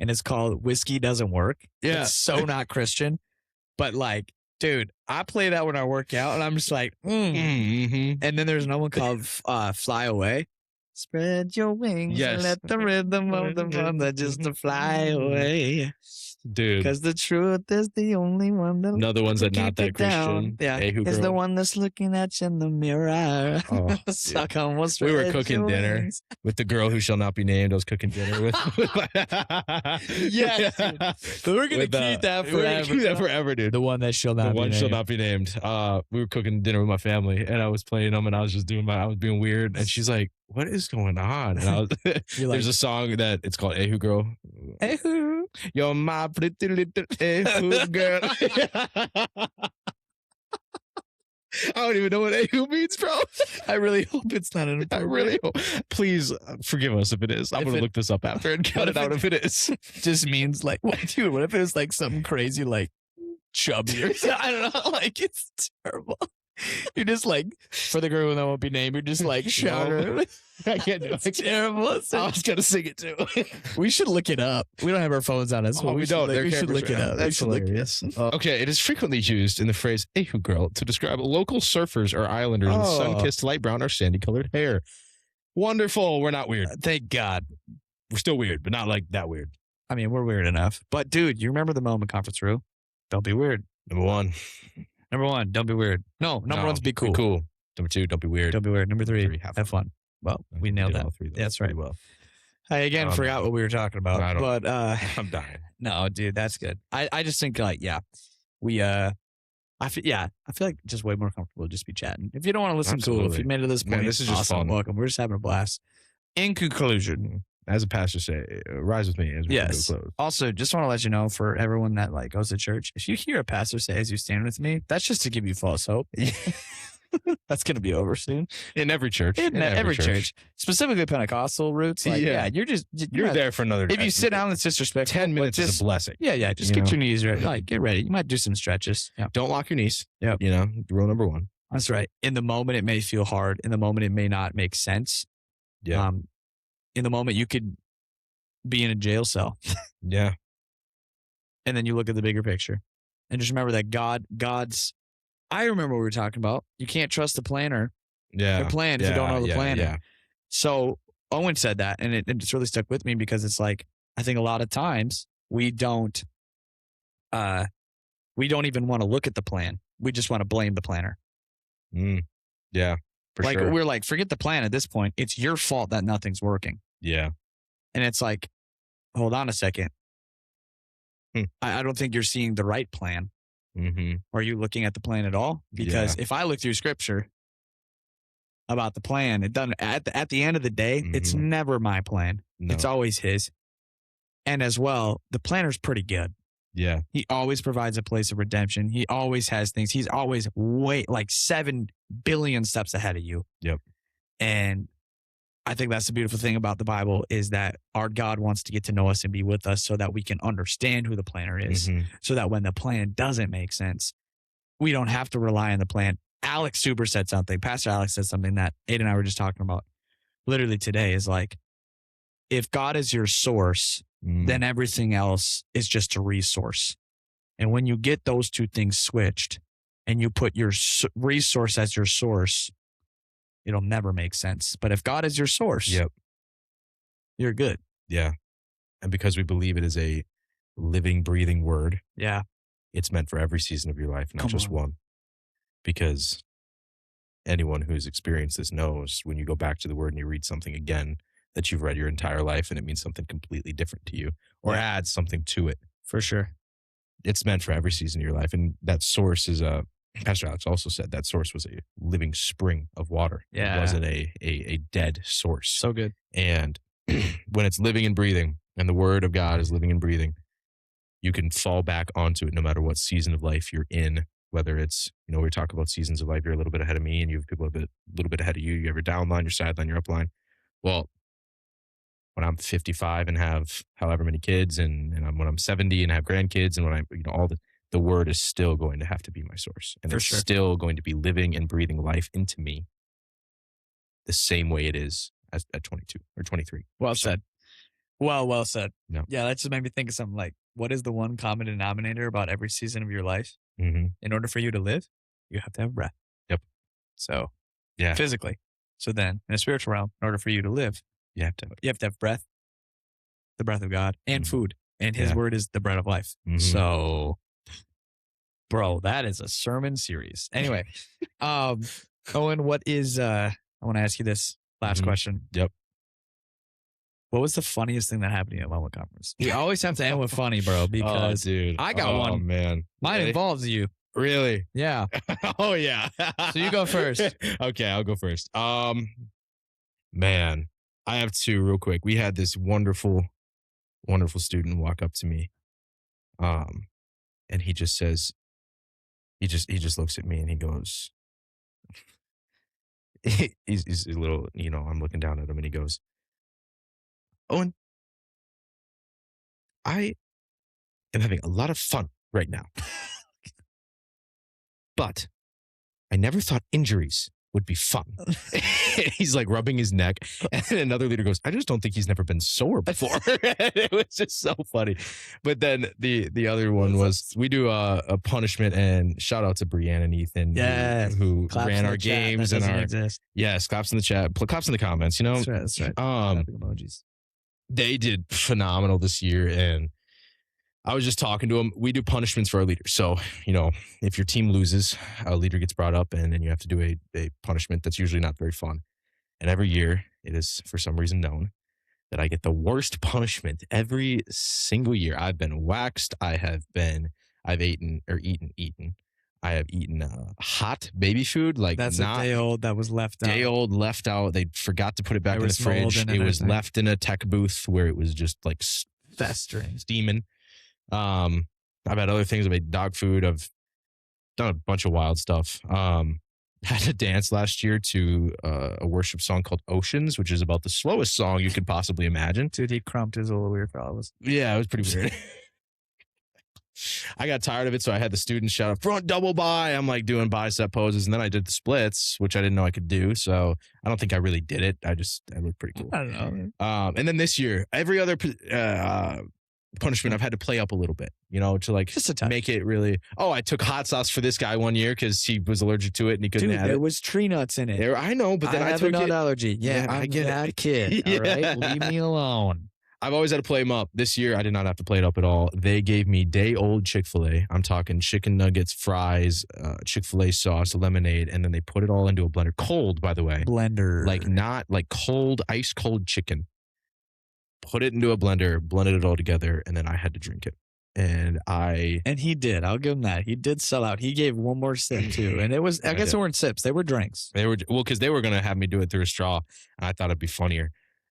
[SPEAKER 2] and it's called Whiskey Doesn't Work.
[SPEAKER 1] Yeah.
[SPEAKER 2] It's so not Christian, but like, dude, I play that when I work out, and I'm just like, And then there's another one called Fly Away. Spread your wings and let the rhythm of the thunder just to fly away.
[SPEAKER 1] Dude.
[SPEAKER 2] Because the truth is the only one that
[SPEAKER 1] another one's that not that Christian.
[SPEAKER 2] Yeah. It's the one that's looking at you in the mirror. Oh, suck on what's
[SPEAKER 1] we were cooking dinner with the girl who shall not be named. I was cooking dinner with.
[SPEAKER 2] Yes. We're going to keep that forever.
[SPEAKER 1] We're keep that forever, dude.
[SPEAKER 2] The one that shall not be named.
[SPEAKER 1] The one shall not be named. We were cooking dinner with my family, and I was playing them, and I was just I was being weird. And she's like, what is going on? And I was, there's a song that it's called Ehu Girl.
[SPEAKER 2] Ehu.
[SPEAKER 1] You're my pretty little Ehu girl. I don't even know what Ehu means, bro.
[SPEAKER 2] I really hope it's not an.
[SPEAKER 1] I really hope. Please forgive us if it is. I'm going to look this up after and cut it out if it is.
[SPEAKER 2] Just means like, dude, what if it was like something crazy like chubby or something? I don't know. Like, it's terrible. You're just like, for the girl that won't be named, you're just like shouting.
[SPEAKER 1] I can't do it.
[SPEAKER 2] It's terrible.
[SPEAKER 1] I was going to sing it too.
[SPEAKER 2] We should look it up. We don't have our phones on us.
[SPEAKER 1] We don't.
[SPEAKER 2] We should look it up.
[SPEAKER 1] That's hilarious. Okay, it is frequently used in the phrase Ehu Girl to describe local surfers or islanders with sun-kissed light brown or sandy-colored hair. Wonderful. We're not weird.
[SPEAKER 2] Thank God.
[SPEAKER 1] We're still weird, but not like that weird.
[SPEAKER 2] I mean, we're weird enough. But dude, you remember the moment conference room? Don't be weird.
[SPEAKER 1] Number 1,
[SPEAKER 2] don't be weird. No, number 1's be cool.
[SPEAKER 1] Be cool. Number 2, don't be weird.
[SPEAKER 2] Don't be weird. Number 3, have fun. Well, we nailed that. That's right.
[SPEAKER 1] Well,
[SPEAKER 2] I again forgot what we were talking about. But
[SPEAKER 1] I'm dying.
[SPEAKER 2] No, dude, that's good. I just think like, we I feel like just way more comfortable just be chatting. If you don't want to listen, cool. If you made it to this point,
[SPEAKER 1] this is just fun.
[SPEAKER 2] Welcome. We're just having a blast. In conclusion,
[SPEAKER 1] as a pastor say, rise with me as we close.
[SPEAKER 2] Also, just want to let you know for everyone that like goes to church, if you hear a pastor say, "As you stand with me," that's just to give you false hope. That's going to be over soon.
[SPEAKER 1] In every church.
[SPEAKER 2] In every church. Specifically Pentecostal roots. Like, yeah, you're
[SPEAKER 1] there for another.
[SPEAKER 2] If you sit down, it's disrespectful.
[SPEAKER 1] 10 minutes is a blessing.
[SPEAKER 2] Yeah. Just get your knees ready. Like, get ready. You might do some stretches. Yeah.
[SPEAKER 1] Don't lock your knees.
[SPEAKER 2] Yep.
[SPEAKER 1] Rule number 1.
[SPEAKER 2] That's right. In the moment, it may feel hard. In the moment, it may not make sense.
[SPEAKER 1] Yeah.
[SPEAKER 2] In the moment, you could be in a jail cell.
[SPEAKER 1] Yeah.
[SPEAKER 2] And then you look at the bigger picture. And just remember that I remember what we were talking about. You can't trust the planner.
[SPEAKER 1] Yeah.
[SPEAKER 2] The plan if you don't know the planner.
[SPEAKER 1] Yeah.
[SPEAKER 2] So Owen said that, and it just really stuck with me because it's like, I think a lot of times we don't even want to look at the plan. We just want to blame the planner.
[SPEAKER 1] Yeah. For
[SPEAKER 2] like
[SPEAKER 1] sure.
[SPEAKER 2] We're like, forget the plan at this point. It's your fault that nothing's working.
[SPEAKER 1] Yeah.
[SPEAKER 2] And it's like, hold on a second. I don't think you're seeing the right plan.
[SPEAKER 1] Mm-hmm.
[SPEAKER 2] Are you looking at the plan at all? Because if I look through scripture about the plan, it doesn't. At the end of the day, it's never my plan. No. It's always his. And as well, the planner's pretty good.
[SPEAKER 1] Yeah.
[SPEAKER 2] He always provides a place of redemption. He always has things. He's always like 7 billion steps ahead of you.
[SPEAKER 1] Yep.
[SPEAKER 2] And I think that's the beautiful thing about the Bible is that our God wants to get to know us and be with us so that we can understand who the planner is. So that when the plan doesn't make sense, we don't have to rely on the plan. Alex Suber said something. Pastor Alex said something that Aiden and I were just talking about literally today is like, if God is your source, then everything else is just a resource. And when you get those two things switched and you put your resource as your source, it'll never make sense. But if God is your source, you're good.
[SPEAKER 1] Yeah. And because we believe it is a living, breathing word, it's meant for every season of your life, not just one. Because anyone who's experienced this knows when you go back to the word and you read something again that you've read your entire life and it means something completely different to you or adds something to it.
[SPEAKER 2] For sure.
[SPEAKER 1] It's meant for every season of your life. And that source is Pastor Alex also said that source was a living spring of water.
[SPEAKER 2] Yeah.
[SPEAKER 1] It wasn't a dead source.
[SPEAKER 2] So good.
[SPEAKER 1] And when it's living and breathing and the word of God is living and breathing, you can fall back onto it no matter what season of life you're in, whether it's, we talk about seasons of life, you're a little bit ahead of me and you have people a little bit ahead of you. You have your down line, your sideline, your upline. Well, when I'm 55 and have however many kids and when I'm 70 and have grandkids and when I'm, all the word is still going to have to be my source. And it's still going to be living and breathing life into me the same way it is as at 22 or 23.
[SPEAKER 2] Well said. Well said.
[SPEAKER 1] Yeah,
[SPEAKER 2] that just made me think of something like, what is the one common denominator about every season of your life? In order for you to live, you have to have breath.
[SPEAKER 1] Yep.
[SPEAKER 2] So, physically. So then, in a spiritual realm, in order for you to live, you have to have breath, the breath of God, and food. And his word is the bread of life. So, bro, that is a sermon series. Anyway, Owen, what is, I want to ask you this last question.
[SPEAKER 1] Yep.
[SPEAKER 2] What was the funniest thing that happened to you at Loma Conference? We always have to end with funny, bro, because
[SPEAKER 1] dude.
[SPEAKER 2] I got one.
[SPEAKER 1] Oh, man.
[SPEAKER 2] Mine involves you.
[SPEAKER 1] Really?
[SPEAKER 2] Yeah.
[SPEAKER 1] Oh, yeah.
[SPEAKER 2] So you go first.
[SPEAKER 1] Okay, I'll go first. Man, I have two real quick. We had this wonderful student walk up to me. And he just says, he just looks at me and he goes, he's a little, I'm looking down at him and he goes, Owen, I am having a lot of fun right now. But I never thought injuries would be fun. He's like rubbing his neck. And another leader goes, I just don't think he's never been sore before. It was just so funny. But then the other one was, we do a punishment, and shout out to Brianne and Ethan who ran our games and our
[SPEAKER 2] exist.
[SPEAKER 1] Yes, claps in the chat, claps in the comments,
[SPEAKER 2] That's right.
[SPEAKER 1] Emojis. They did phenomenal this year, and I was just talking to them. We do punishments for our leaders. So, if your team loses, a leader gets brought up and then you have to do a punishment that's usually not very fun. And every year, it is for some reason known that I get the worst punishment every single year. I've been waxed. I've eaten. I have eaten hot baby food. Like
[SPEAKER 2] that's a day old that was left out.
[SPEAKER 1] Day old left out. They forgot to put it back in the fridge. It was left in a tech booth where it was just like
[SPEAKER 2] festering,
[SPEAKER 1] steaming. I've had other things. I've made dog food. I've done a bunch of wild stuff. had to dance last year to a worship song called Oceans, which is about the slowest song you could possibly imagine.
[SPEAKER 2] Dude, he crumped his little weird fellas.
[SPEAKER 1] Yeah, it was pretty weird. I got tired of it, so I had the students shout out, front double bi. I'm like doing bicep poses, and then I did the splits, which I didn't know I could do. So I don't think I really did it. I looked pretty cool.
[SPEAKER 2] I don't know.
[SPEAKER 1] And then this year, every other punishment I've had to play up a little bit, to like
[SPEAKER 2] just a
[SPEAKER 1] make it really. Oh, I took hot sauce for this guy one year because he was allergic to it and he couldn't have it.
[SPEAKER 2] There was tree nuts in it.
[SPEAKER 1] I know, but then I
[SPEAKER 2] have
[SPEAKER 1] took
[SPEAKER 2] a nut
[SPEAKER 1] it.
[SPEAKER 2] allergy. Yeah,
[SPEAKER 1] I get
[SPEAKER 2] that kid.
[SPEAKER 1] Yeah.
[SPEAKER 2] All right, leave me alone.
[SPEAKER 1] I've always had to play them up. This year, I did not have to play it up at all. They gave me day-old Chick-fil-A. I'm talking chicken nuggets, fries, Chick-fil-A sauce, lemonade, and then they put it all into a blender. Cold, by the way.
[SPEAKER 2] Blender.
[SPEAKER 1] Like not like cold, ice-cold chicken. Put it into a blender, blended it all together, and then I had to drink it. And
[SPEAKER 2] he did. I'll give him that. He did sell out. He gave one more sip too, and it was. I guess they weren't sips; they were drinks.
[SPEAKER 1] They were because they were gonna have me do it through a straw, and I thought it'd be funnier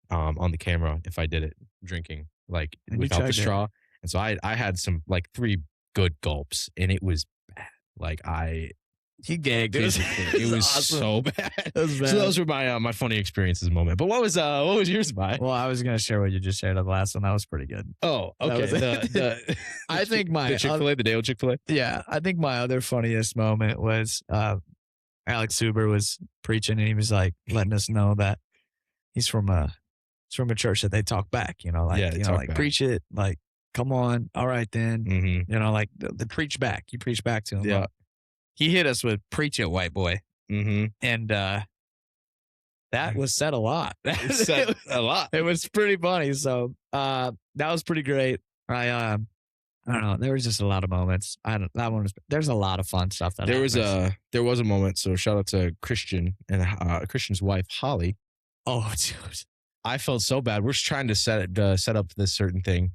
[SPEAKER 1] on the camera if I did it drinking like without the straw. And so I had some like 3 good gulps, and it was bad. Like
[SPEAKER 2] he gagged.
[SPEAKER 1] It was awesome. So bad. So those were my funny experiences moment. But what was yours, Mike?
[SPEAKER 2] Well, I was gonna share what you just shared on the last one. That was pretty good.
[SPEAKER 1] Oh, okay.
[SPEAKER 2] I think the
[SPEAKER 1] Chick-fil-A, the day-old Chick-fil-A.
[SPEAKER 2] Yeah, I think my other funniest moment was Alex Huber was preaching, and he was like letting us know that he's from a church that they talk back. Like preach it, like come on, all right then.
[SPEAKER 1] Mm-hmm.
[SPEAKER 2] Like the preach back. You preach back to him.
[SPEAKER 1] Yeah.
[SPEAKER 2] He hit us with preach it, white boy.
[SPEAKER 1] Mm-hmm.
[SPEAKER 2] And that was said a lot.
[SPEAKER 1] Said a lot.
[SPEAKER 2] It was pretty funny. So that was pretty great. I don't know. There was just a lot of moments. There's a lot of fun stuff that
[SPEAKER 1] there was a moment. So shout out to Christian and Christian's wife, Holly.
[SPEAKER 2] Oh, dude.
[SPEAKER 1] I felt so bad. We're just trying to set up this certain thing,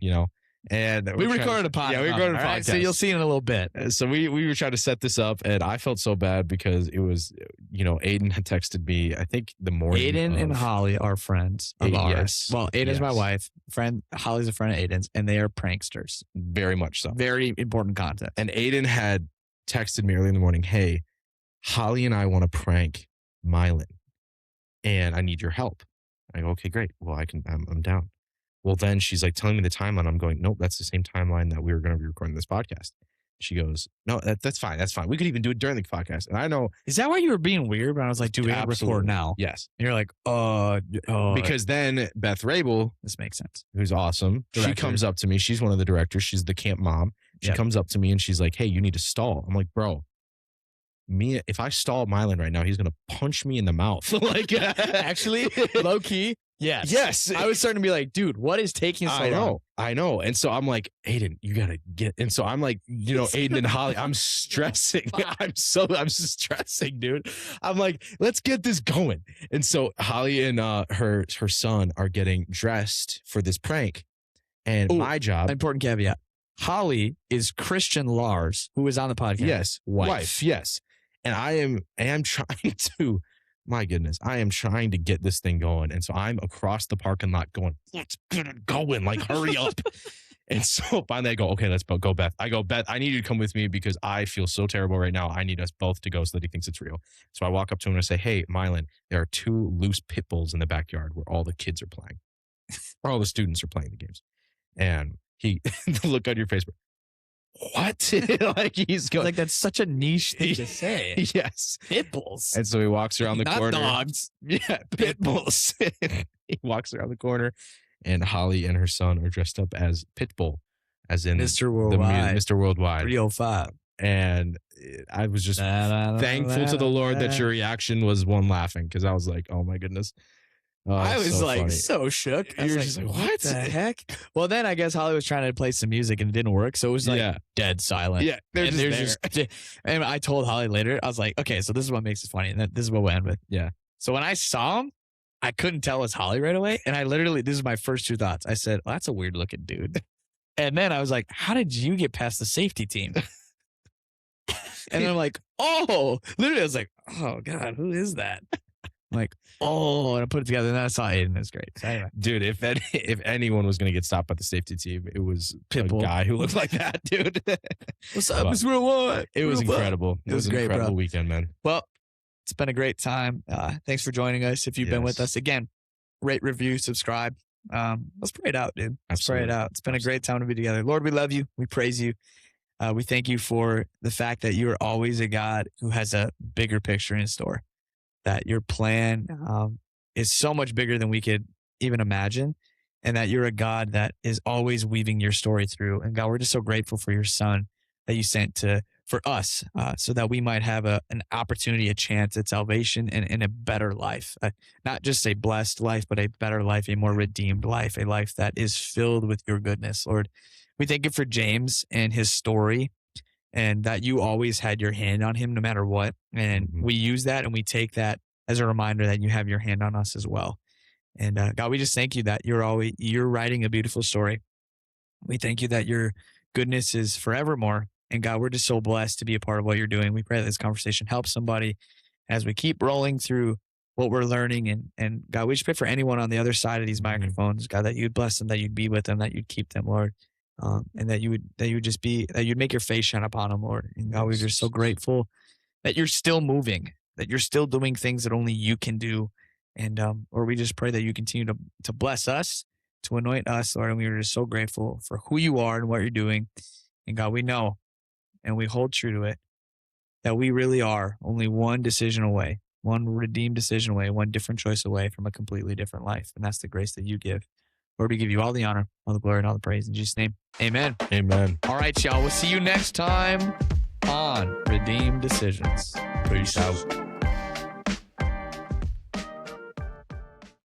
[SPEAKER 1] and
[SPEAKER 2] we recorded a podcast.
[SPEAKER 1] Yeah, we recorded a podcast.
[SPEAKER 2] Right, so you'll see in a little bit.
[SPEAKER 1] So we were trying to set this up, and I felt so bad because it was, Aiden had texted me, I think the morning.
[SPEAKER 2] Aiden and Holly are friends of ours.
[SPEAKER 1] Yes.
[SPEAKER 2] Well, Aiden's my wife. Holly's a friend of Aiden's, and they are pranksters.
[SPEAKER 1] Very much so.
[SPEAKER 2] Very important content.
[SPEAKER 1] And Aiden had texted me early in the morning, hey, Holly and I want to prank Mylan, and I need your help. I go, okay, great. Well, I'm down. Well, then she's like telling me the timeline. I'm going, nope, that's the same timeline that we were going to be recording this podcast. She goes, no, that's fine. That's fine. We could even do it during the podcast. And I know.
[SPEAKER 2] Is that why you were being weird? But I was like, do we record now?
[SPEAKER 1] Yes.
[SPEAKER 2] And you're like,
[SPEAKER 1] because then Beth Rabel,
[SPEAKER 2] this makes sense,
[SPEAKER 1] who's awesome. Director. She comes up to me. She's one of the directors. She's the camp mom. She comes up to me and she's like, hey, you need to stall. I'm like, bro. If I stall Mylan right now, he's gonna punch me in the mouth. Like,
[SPEAKER 2] actually, low key, yes. I was starting to be like, dude, what is taking so long?
[SPEAKER 1] I know. And so I'm like, Aiden, you gotta get. And so I'm like, Aiden and Holly, I'm stressing. I'm stressing, dude. I'm like, let's get this going. And so Holly and her son are getting dressed for this prank, and my job.
[SPEAKER 2] Important caveat: Holly is Christian Lars, who is on the podcast.
[SPEAKER 1] Yes, wife. Yes. And I am trying to, my goodness, I am trying to get this thing going. And so I'm across the parking lot going, let's get it going, like hurry up. And so finally I go, okay, let's go, Beth. I go, Beth, I need you to come with me because I feel so terrible right now. I need us both to go so that he thinks it's real. So I walk up to him and I say, hey, Mylan, there are 2 loose pit bulls in the backyard where all the kids are playing. Or all the students are playing the games. And the look on your face, what? Like he's going
[SPEAKER 2] like that's such a niche thing to say.
[SPEAKER 1] Yes,
[SPEAKER 2] pit bulls.
[SPEAKER 1] And so he walks around the corner.
[SPEAKER 2] Dogs.
[SPEAKER 1] Yeah, pit bulls. He walks around the corner, and Holly and her son are dressed up as Pitbull, as in
[SPEAKER 2] Mr. Worldwide.
[SPEAKER 1] Mr. Worldwide
[SPEAKER 2] 305.
[SPEAKER 1] And I was just thankful to the Lord that your reaction was one laughing because I was like, oh my goodness.
[SPEAKER 2] I was
[SPEAKER 1] so
[SPEAKER 2] like
[SPEAKER 1] funny.
[SPEAKER 2] so shook. I was
[SPEAKER 1] just like, what
[SPEAKER 2] the heck? Well, then I guess Holly was trying to play some music and it didn't work. So it was like dead silent.
[SPEAKER 1] Yeah.
[SPEAKER 2] And I told Holly later, I was like, okay, so this is what makes it funny. And this is what we'll end with.
[SPEAKER 1] Yeah.
[SPEAKER 2] So when I saw him, I couldn't tell it was Holly right away. And I literally, this is my first 2 thoughts. I said, well, that's a weird looking dude. And then I was like, how did you get past the safety team? And then I'm like, oh, literally I was like, oh God, who is that? I'm like, oh, and I put it together, and then I saw Aiden. It was great. So anyway.
[SPEAKER 1] Dude, if anyone was going to get stopped by the safety team, it was
[SPEAKER 2] Pitbull.
[SPEAKER 1] A guy who looked like that, dude.
[SPEAKER 2] What's up, Mr. Worldwide?
[SPEAKER 1] It was incredible. It was an
[SPEAKER 2] great,
[SPEAKER 1] incredible
[SPEAKER 2] bro.
[SPEAKER 1] weekend, man.
[SPEAKER 2] Well, It's been a great time. Thanks for joining us. If you've been with us, again, rate, review, subscribe. Let's pray it out, dude. Let's pray it out. It's been a great time to be together. Lord, we love you. We praise you. We thank you for the fact that you are always a God who has a bigger picture in store, that your plan is so much bigger than we could even imagine, and that you're a God that is always weaving your story through. And God, we're just so grateful for your son that you sent for us so that we might have an opportunity, a chance at salvation and a better life, not just a blessed life, but a better life, a more redeemed life, a life that is filled with your goodness. Lord, we thank you for James and his story, and that you always had your hand on him no matter what. And we use that and we take that as a reminder that you have your hand on us as well. And God, we just thank you that you're writing a beautiful story. We thank you that your goodness is forevermore. And God, we're just so blessed to be a part of what you're doing. We pray that this conversation helps somebody as we keep rolling through what we're learning. And God, we just pray for anyone on the other side of these microphones, God, that you'd bless them, that you'd be with them, that you'd keep them, Lord. And that you'd make your face shine upon them, Lord. And God, we're just so grateful that you're still moving, that you're still doing things that only you can do. And Lord, we just pray that you continue to bless us, to anoint us, Lord. And we are just so grateful for who you are and what you're doing. And God, we know and we hold true to it that we really are only one decision away, one redeemed decision away, one different choice away from a completely different life. And that's the grace that you give. Lord, we give you all the honor, all the glory, and all the praise. In Jesus' name, amen.
[SPEAKER 1] Amen.
[SPEAKER 2] All right, y'all. We'll see you next time on Redeemed Decisions.
[SPEAKER 1] Peace out.